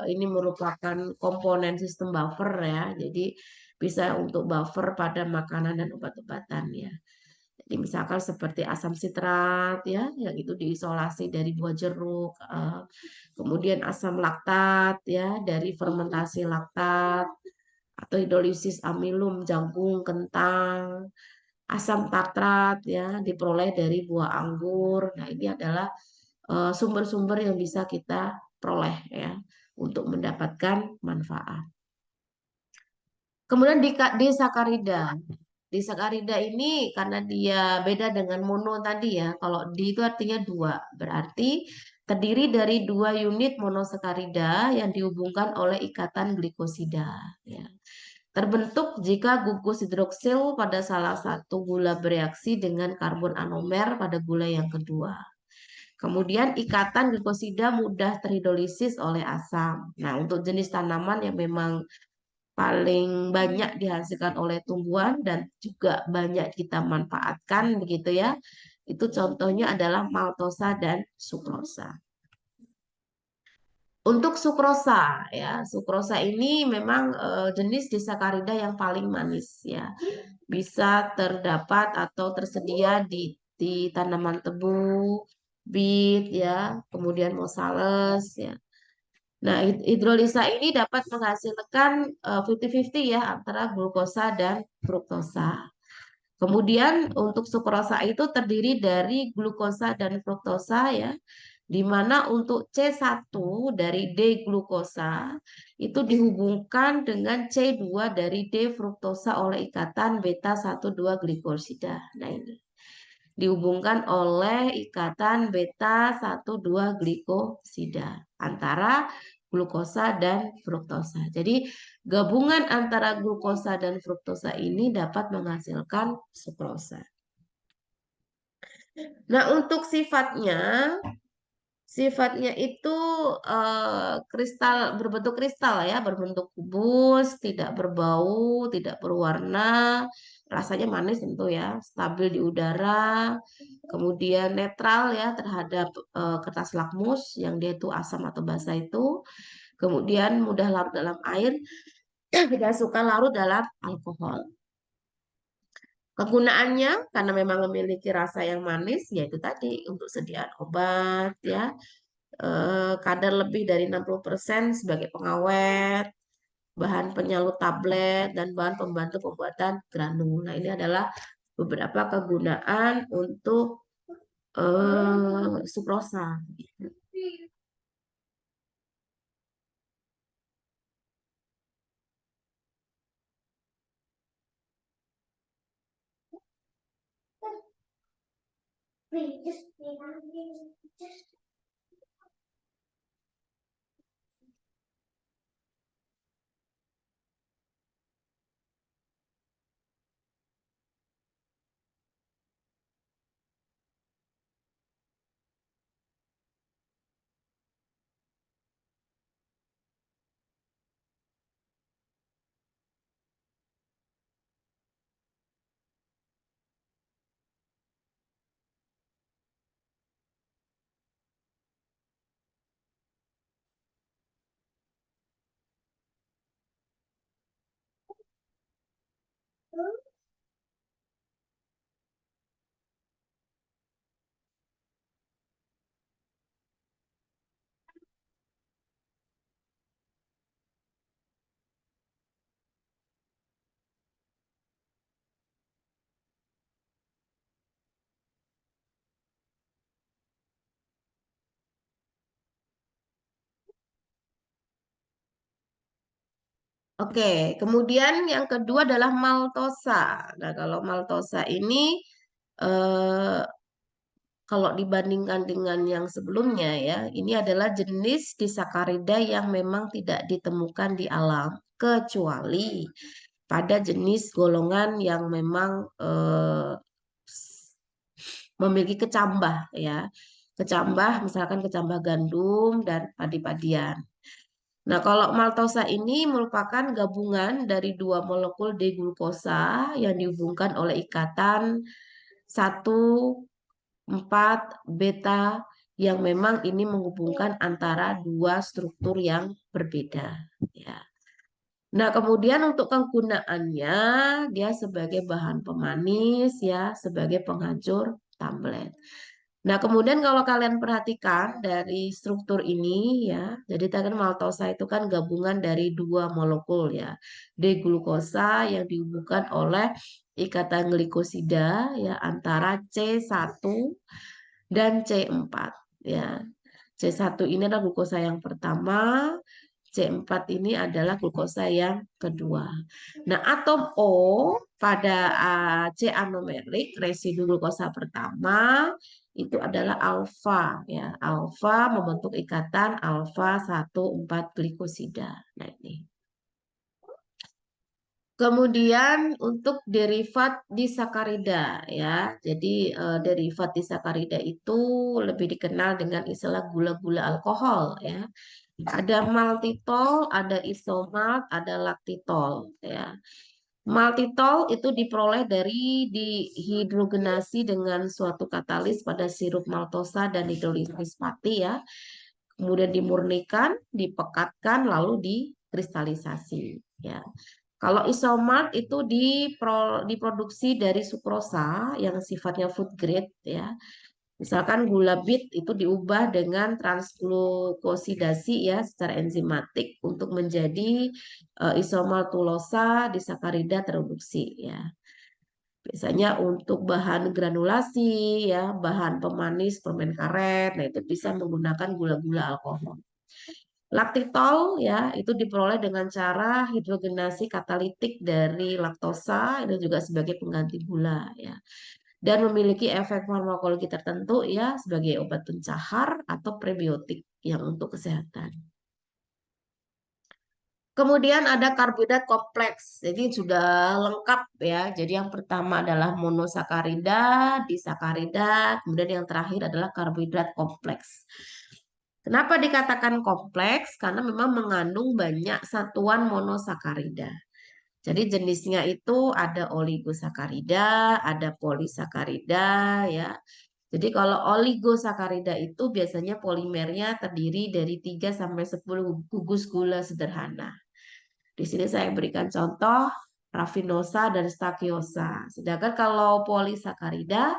ini merupakan komponen sistem buffer ya. Jadi bisa untuk buffer pada makanan dan obat-obatan ya. Jadi misalkan seperti asam sitrat ya, yang itu diisolasi dari buah jeruk. Kemudian asam laktat ya, dari fermentasi laktat atau hidrolisis amilum jagung, kentang. Asam tartrat ya diperoleh dari buah anggur. Nah, ini adalah sumber-sumber yang bisa kita peroleh ya untuk mendapatkan manfaat. Kemudian di sakarida. Di sakarida ini karena dia beda dengan mono tadi ya. Kalau di itu artinya dua. Berarti terdiri dari dua unit monosakarida yang dihubungkan oleh ikatan glikosida. Ya. Terbentuk jika gugus hidroksil pada salah satu gula bereaksi dengan karbon anomer pada gula yang kedua. Kemudian ikatan glikosida mudah terhidrolisis oleh asam. Nah, untuk jenis tanaman yang memang paling banyak dihasilkan oleh tumbuhan dan juga banyak kita manfaatkan begitu ya. Itu contohnya adalah maltosa dan sukrosa. Untuk sukrosa ya, sukrosa ini memang jenis disakarida yang paling manis ya. Bisa terdapat atau tersedia di tanaman tebu, bit ya, kemudian mosales ya. Nah, hidrolisa ini dapat menghasilkan 50-50 ya antara glukosa dan fruktosa. Kemudian untuk sukrosa itu terdiri dari glukosa dan fruktosa ya, di mana untuk C1 dari D-glukosa itu dihubungkan dengan C2 dari D-fruktosa oleh ikatan beta-1,2 glikosida. Nah, ini dihubungkan oleh ikatan beta-1,2 glikosida antara glukosa dan fruktosa. Jadi gabungan antara glukosa dan fruktosa ini dapat menghasilkan sukrosa. Nah, untuk sifatnya Sifatnya itu kristal, berbentuk kristal ya, berbentuk kubus, tidak berbau, tidak berwarna, rasanya manis tentu ya, stabil di udara, kemudian netral ya terhadap kertas lakmus yang dia itu asam atau basa itu, kemudian mudah larut dalam air, tidak suka larut dalam alkohol. Kegunaannya karena memang memiliki rasa yang manis, yaitu tadi untuk sediaan obat ya, kadar lebih dari 60% sebagai pengawet, bahan penyalut tablet, dan bahan pembantu pembuatan granul. Nah, ini adalah beberapa kegunaan untuk sukrosa. Oke, kemudian yang kedua adalah maltosa. Nah, kalau maltosa ini eh, kalau dibandingkan dengan yang sebelumnya ya, ini adalah jenis disakarida yang memang tidak ditemukan di alam kecuali pada jenis golongan yang memang memiliki kecambah ya. Kecambah misalkan kecambah gandum dan padi-padian. Nah, kalau maltosa ini merupakan gabungan dari dua molekul D-glukosa yang dihubungkan oleh ikatan 1,4 beta yang memang ini menghubungkan antara dua struktur yang berbeda. Ya. Nah, kemudian untuk kegunaannya, dia sebagai bahan pemanis, ya, sebagai penghancur tablet. Nah, kemudian kalau kalian perhatikan dari struktur ini ya, jadi tadi kan maltosa itu kan gabungan dari dua molekul ya, D-glukosa yang dihubungkan oleh ikatan glikosida ya antara C1 dan C4 ya. C1 ini adalah glukosa yang pertama, C4 ini adalah glukosa yang kedua. Nah, atom O pada C anomerik residu glukosa pertama itu adalah alfa ya. Alfa membentuk ikatan alfa 1,4 glikosida. Nah, ini. Kemudian untuk derivat disakarida ya. Jadi derivat disakarida itu lebih dikenal dengan istilah gula-gula alkohol ya. Ada maltitol, ada isomalt, ada laktitol ya. Maltitol itu diperoleh dari dihidrogenasi dengan suatu katalis pada sirup maltosa dan hidrolisis pati ya. Kemudian dimurnikan, dipekatkan, lalu dikristalisasi ya. Kalau isomalt itu diproduksi dari sukrosa yang sifatnya food grade ya. Misalkan gula bit itu diubah dengan transglukosidasi ya secara enzimatik untuk menjadi isomaltulosa disakarida terreduksi ya. Biasanya untuk bahan granulasi ya, bahan pemanis permen karet, nah itu bisa menggunakan gula-gula alkohol. Laktitol ya itu diperoleh dengan cara hidrogenasi katalitik dari laktosa itu juga sebagai pengganti gula ya dan memiliki efek farmakologi tertentu ya sebagai obat pencahar atau prebiotik yang untuk kesehatan. Kemudian ada karbohidrat kompleks. Jadi sudah lengkap ya. Jadi yang pertama adalah monosakarida, disakarida, kemudian yang terakhir adalah karbohidrat kompleks. Kenapa dikatakan kompleks? Karena memang mengandung banyak satuan monosakarida. Jadi jenisnya itu ada oligosakarida, ada polisakarida ya. Jadi kalau oligosakarida itu biasanya polimernya terdiri dari 3 sampai 10 gugus gula sederhana. Di sini saya berikan contoh rafinosa dan stakiosa. Sedangkan kalau polisakarida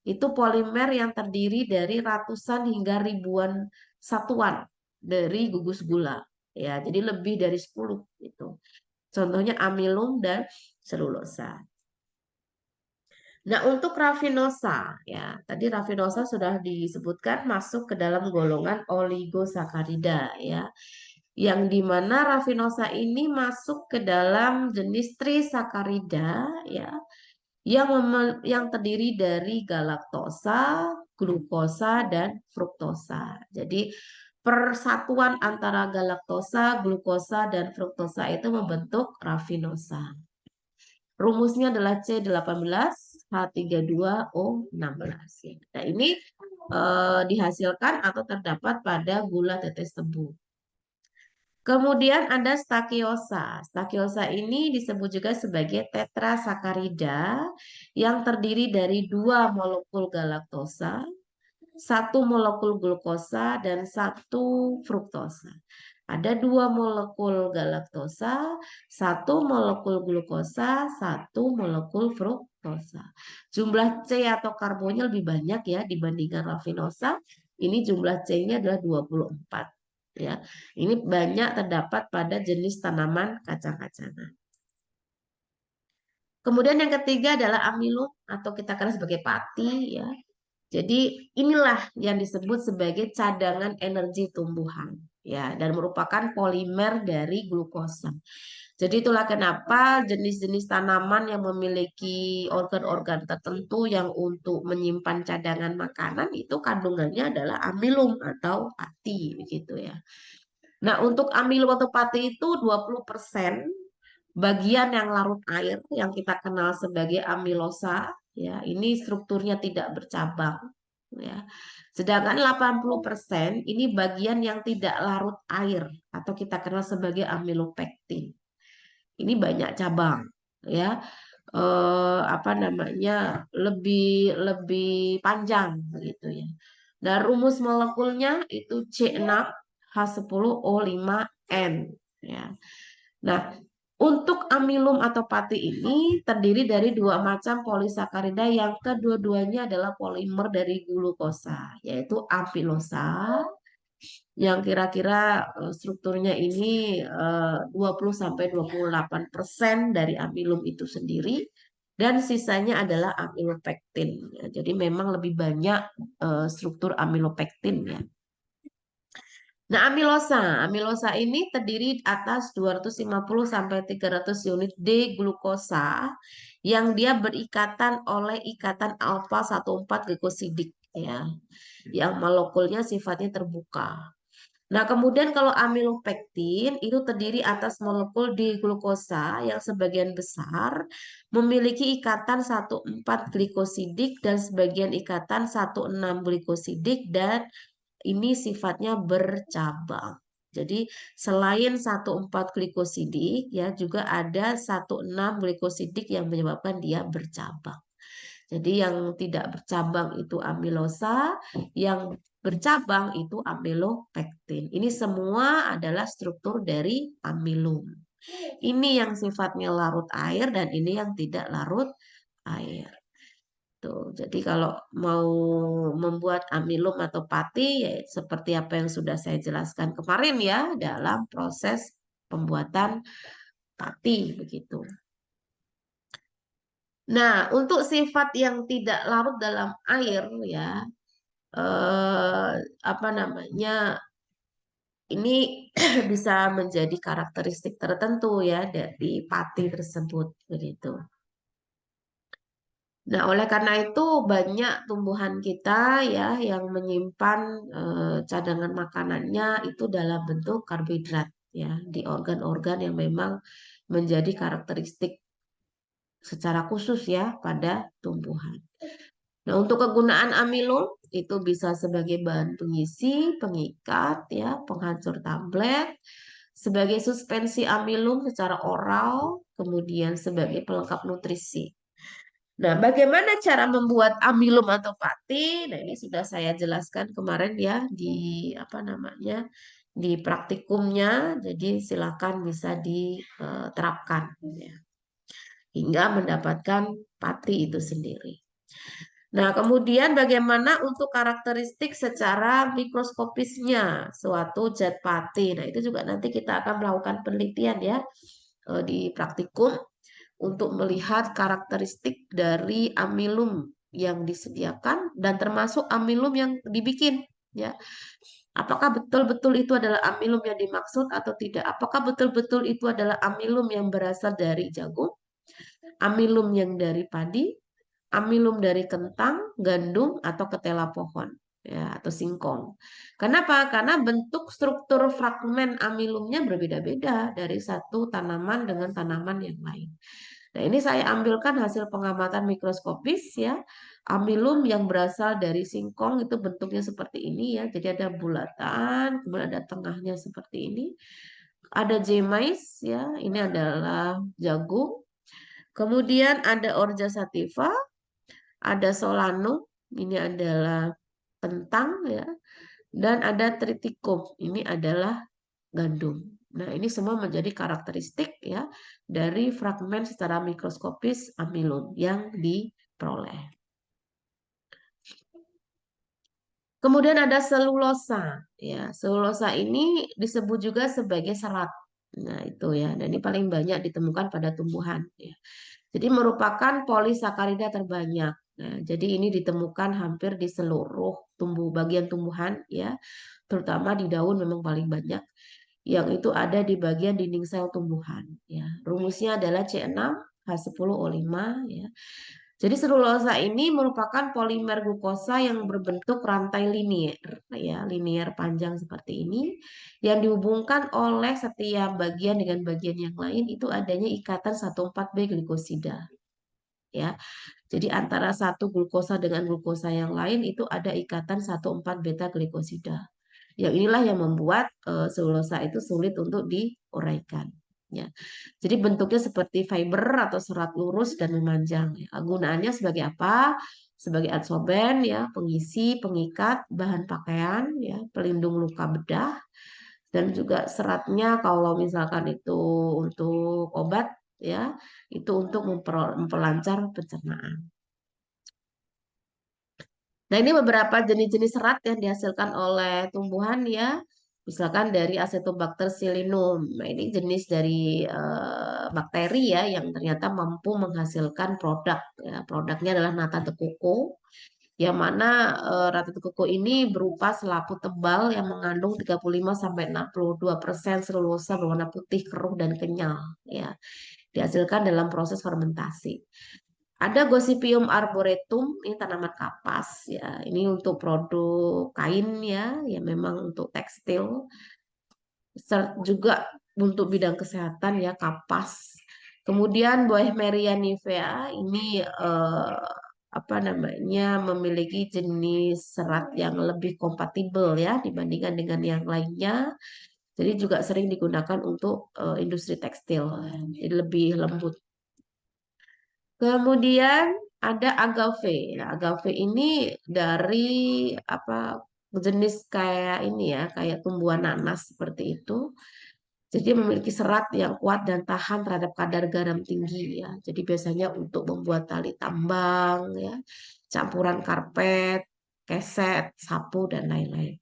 itu polimer yang terdiri dari ratusan hingga ribuan satuan dari gugus gula. Ya, jadi lebih dari 10 gitu. Contohnya amilum dan selulosa. Nah, untuk rafinosa, ya, tadi rafinosa sudah disebutkan masuk ke dalam golongan oligosakarida, ya, yang dimana rafinosa ini masuk ke dalam jenis trisakarida, ya, yang terdiri dari galaktosa, glukosa, dan fruktosa. Jadi persatuan antara galaktosa, glukosa, dan fruktosa itu membentuk rafinosa. Rumusnya adalah C18H32O16. Nah, ini dihasilkan atau terdapat pada gula tetes tebu. Kemudian ada stakiosa. Stakiosa ini disebut juga sebagai tetrasakarida yang terdiri dari 2 molekul galaktosa, 1 molekul glukosa, dan 1 fruktosa. Ada 2 molekul galaktosa, 1 molekul glukosa, 1 molekul fruktosa. Jumlah C atau karbonnya lebih banyak ya dibandingkan rafinosa. Ini jumlah C-nya adalah 24. Ya, ini banyak terdapat pada jenis tanaman kacang-kacangan. Kemudian yang ketiga adalah amilum atau kita kenal sebagai pati ya. Jadi inilah yang disebut sebagai cadangan energi tumbuhan ya dan merupakan polimer dari glukosa. Jadi itulah kenapa jenis-jenis tanaman yang memiliki organ-organ tertentu yang untuk menyimpan cadangan makanan itu kandungannya adalah amilum atau pati begitu ya. Nah, untuk amilum atau pati itu 20% bagian yang larut air yang kita kenal sebagai amilosa ya, ini strukturnya tidak bercabang ya. Sedangkan 80% ini bagian yang tidak larut air atau kita kenal sebagai amilopektin. Ini banyak cabang ya. Apa namanya? lebih lebih panjang gitu ya. Dan rumus molekulnya itu C6H10O5N ya. Nah, untuk amilum atau pati ini terdiri dari 2 macam polisakarida yang kedua-duanya adalah polimer dari glukosa, yaitu ampilosa yang kira-kira strukturnya ini 20-28% dari amilum itu sendiri dan sisanya adalah amilopektin. Ya, jadi memang lebih banyak struktur amilopektin ya. Nah, amilosa ini terdiri atas 250 sampai 300 unit D-glukosa yang dia berikatan oleh ikatan alfa 14 glikosidik ya. Yang molekulnya sifatnya terbuka. Nah, kemudian kalau amilopektin itu terdiri atas molekul D-glukosa yang sebagian besar memiliki ikatan 14 glikosidik dan sebagian ikatan 16 glikosidik dan ini sifatnya bercabang. Jadi selain 14 glikosidik ya juga ada 16 glikosidik yang menyebabkan dia bercabang. Jadi yang tidak bercabang itu amilosa, yang bercabang itu amilopektin. Ini semua adalah struktur dari amilum. Ini yang sifatnya larut air dan ini yang tidak larut air. Tuh, jadi kalau mau membuat amilum atau pati ya seperti apa yang sudah saya jelaskan kemarin ya dalam proses pembuatan pati begitu. Nah, untuk sifat yang tidak larut dalam air ya eh, apa namanya ini bisa menjadi karakteristik tertentu ya dari pati tersebut begitu. Nah, oleh karena itu banyak tumbuhan kita ya yang menyimpan cadangan makanannya itu dalam bentuk karbohidrat ya di organ-organ yang memang menjadi karakteristik secara khusus ya pada tumbuhan. Nah, untuk kegunaan amilum itu bisa sebagai bahan pengisi, pengikat, ya, penghancur tablet, sebagai suspensi amilum secara oral, kemudian sebagai pelengkap nutrisi. Nah, bagaimana cara membuat amilum atau pati? Nah, ini sudah saya jelaskan kemarin ya di apa namanya di praktikumnya. Jadi silakan bisa diterapkan ya, hingga mendapatkan pati itu sendiri. Nah, kemudian bagaimana untuk karakteristik secara mikroskopisnya suatu zat pati. Nah, itu juga nanti kita akan melakukan penelitian ya di praktikum untuk melihat karakteristik dari amilum yang disediakan dan termasuk amilum yang dibikin ya. Apakah betul-betul itu adalah amilum yang dimaksud atau tidak? Apakah betul-betul itu adalah amilum yang berasal dari jagung, amilum yang dari padi, amilum dari kentang, gandum, atau ketela pohon, ya, atau singkong. Kenapa? Karena bentuk struktur fragmen amilumnya berbeda-beda dari satu tanaman dengan tanaman yang lain. Nah, ini saya ambilkan hasil pengamatan mikroskopis ya. Amilum yang berasal dari singkong itu bentuknya seperti ini ya. Jadi ada bulatan, kemudian ada tengahnya seperti ini. Ada jemais ya, ini adalah jagung. Kemudian ada orja sativa, ada solanum, ini adalah kentang ya, dan ada triticum, ini adalah gandum. Nah, ini semua menjadi karakteristik ya dari fragmen secara mikroskopis amilum yang diperoleh. Kemudian ada selulosa, ya. Selulosa ini disebut juga sebagai serat. Nah, itu ya. Dan ini paling banyak ditemukan pada tumbuhan, ya. Jadi merupakan polisakarida terbanyak. Nah, jadi ini ditemukan hampir di seluruh bagian tumbuhan, ya. Terutama di daun memang paling banyak. Yang itu ada di bagian dinding sel tumbuhan, ya. Rumusnya adalah C6H10O5, ya. Jadi selulosa ini merupakan polimer glukosa yang berbentuk rantai linier, ya, linier panjang seperti ini, yang dihubungkan oleh setiap bagian dengan bagian yang lain itu adanya ikatan 14B glikosida, ya. Jadi antara satu glukosa dengan glukosa yang lain itu ada ikatan 14 beta glikosida. Yang inilah yang membuat selulosa itu sulit untuk diuraikan. Ya. Jadi bentuknya seperti fiber atau serat lurus dan memanjang. Ya. Gunaannya sebagai apa? Sebagai adsorben, ya, pengisi, pengikat, bahan pakaian, ya, pelindung luka bedah, dan juga seratnya kalau misalkan itu untuk obat, ya, itu untuk memperlancar pencernaan. Nah, ini beberapa jenis-jenis serat yang dihasilkan oleh tumbuhan ya. Misalkan dari Acetobacter psilinum. Nah, ini jenis dari bakteri ya yang ternyata mampu menghasilkan produk. Ya, produknya adalah nata de coco. Yang mana nata de coco ini berupa selaput tebal yang mengandung 35-62% selulosa berwarna putih, keruh, dan kenyal. Ya, dihasilkan dalam proses fermentasi. Ada Gossypium arboretum, ini tanaman kapas ya. Ini untuk produk kain ya, ya memang untuk tekstil. Juga untuk bidang kesehatan ya kapas. Kemudian Boehmeria nivea ini apa namanya memiliki jenis serat yang lebih kompatibel ya dibandingkan dengan yang lainnya. Jadi juga sering digunakan untuk industri tekstil. Jadi lebih lembut. Kemudian ada agave. Nah, agave ini dari apa jenis kayak ini ya, kayak tumbuhan nanas seperti itu. Jadi memiliki serat yang kuat dan tahan terhadap kadar garam tinggi ya. Jadi biasanya untuk membuat tali tambang ya, campuran karpet, keset, sapu dan lain-lain.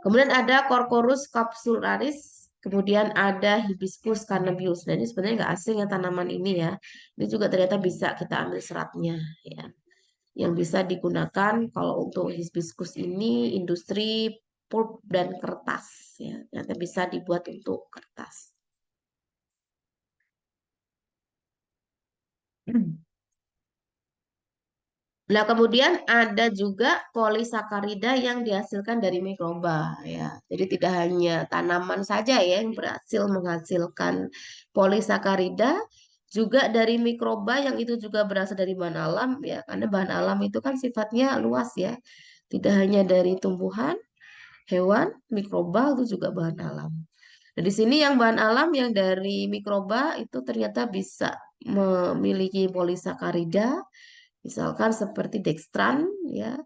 Kemudian ada Corcorus capsularis, kemudian ada Hibiscus carnabius. Nah, ini sebenarnya nggak asing ya tanaman ini ya. Ini juga ternyata bisa kita ambil seratnya ya. Yang bisa digunakan kalau untuk Hibiscus ini industri pulp dan kertas ya. Ternyata bisa dibuat untuk kertas. Nah, kemudian ada juga polisakarida yang dihasilkan dari mikroba ya. Jadi tidak hanya tanaman saja ya yang berhasil menghasilkan polisakarida, Juga dari mikroba yang itu juga berasal dari bahan alam ya, karena bahan alam itu kan sifatnya luas ya. Tidak hanya dari tumbuhan, hewan, mikroba itu juga bahan alam. Nah, di sini yang bahan alam yang dari mikroba itu ternyata bisa memiliki polisakarida, misalkan seperti dextran ya.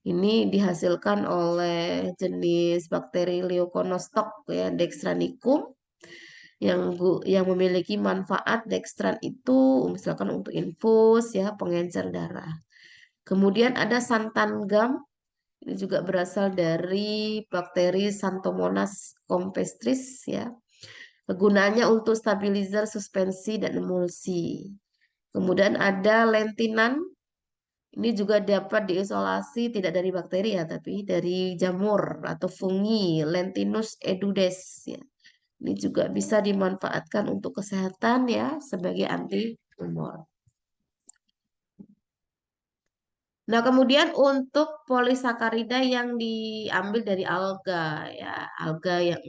Ini dihasilkan oleh jenis bakteri Leuconostoc ya, Dextranicum yang memiliki manfaat dextran itu misalkan untuk infus ya, pengencer darah. Kemudian ada santan gam, ini juga berasal dari bakteri Xanthomonas campestris ya. Kegunaannya untuk stabilizer suspensi dan emulsi. Kemudian ada lentinan, ini juga dapat diisolasi tidak dari bakteri ya, tapi dari jamur atau fungi Lentinus edudes ya. Ini juga bisa dimanfaatkan untuk kesehatan ya sebagai anti tumor. Nah, kemudian untuk polisakarida yang diambil dari alga ya, alga yang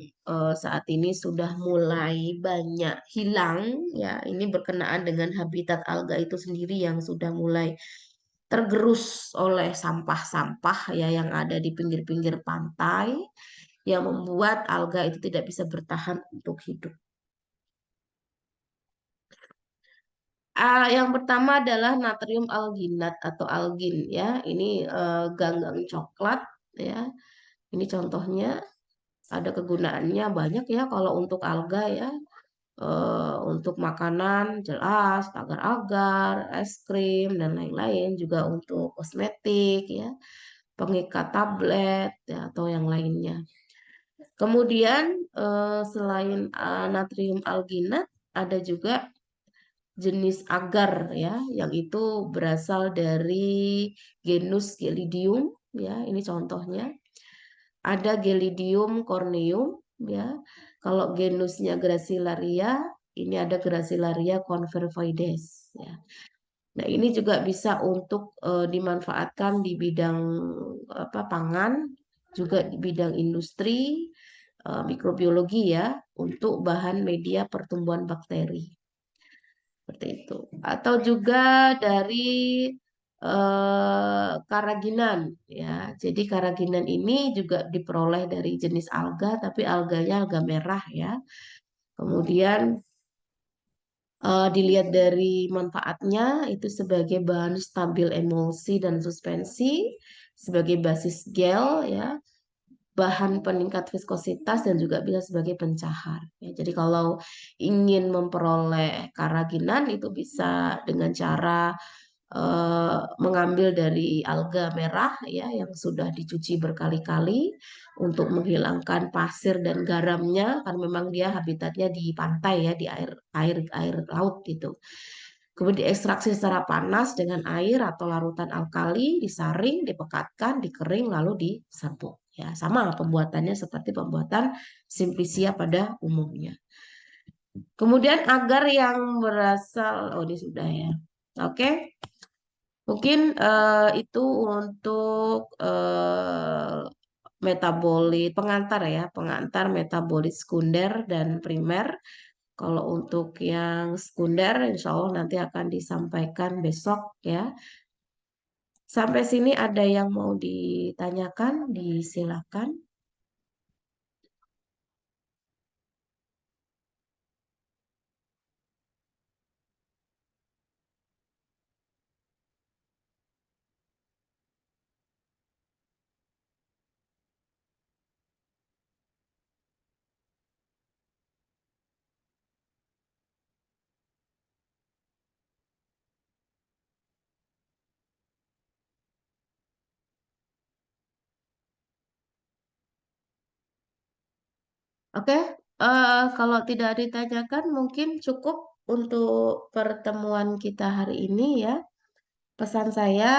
saat ini sudah mulai banyak hilang ya, ini berkenaan dengan habitat alga itu sendiri yang sudah mulai tergerus oleh sampah-sampah ya yang ada di pinggir-pinggir pantai yang membuat alga itu tidak bisa bertahan untuk hidup. Yang pertama adalah natrium alginat atau algin ya. Ini ganggang coklat ya. Ini contohnya ada kegunaannya banyak ya kalau untuk alga ya. Untuk makanan jelas agar-agar, es krim dan lain-lain juga untuk kosmetik ya, pengikat tablet ya, atau yang lainnya. Kemudian selain natrium alginat ada juga jenis agar ya, yang itu berasal dari genus Gelidium ya, ini contohnya. Ada Gelidium corneum ya. Kalau genusnya Gracilaria, ini ada Gracilaria confervoides ya. Nah, ini juga bisa untuk dimanfaatkan di bidang apa pangan, juga di bidang industri, mikrobiologi ya, untuk bahan media pertumbuhan bakteri. Seperti itu. Atau juga dari karaginan ya. Jadi karaginan ini juga diperoleh dari jenis alga, tapi alganya alga merah ya. Kemudian dilihat dari manfaatnya itu sebagai bahan stabil emulsi dan suspensi, sebagai basis gel ya, bahan peningkat viskositas dan juga bisa sebagai pencahar. Ya, jadi kalau ingin memperoleh karaginan itu bisa dengan cara mengambil dari alga merah ya yang sudah dicuci berkali-kali untuk menghilangkan pasir dan garamnya karena memang dia habitatnya di pantai ya di air air air laut gitu. Kemudian diekstraksi secara panas dengan air atau larutan alkali, disaring, dipekatkan, dikering lalu diserbuk. Ya, sama pembuatannya seperti pembuatan simplicia pada umumnya. Kemudian agar yang berasal, oh ini sudah ya. Oke. Mungkin itu untuk metabolit pengantar ya, pengantar metabolit sekunder dan primer. Kalau untuk yang sekunder, insya Allah nanti akan disampaikan besok ya. Sampai sini ada yang mau ditanyakan, disilakan. Oke, kalau tidak ditanyakan mungkin cukup untuk pertemuan kita hari ini ya. Pesan saya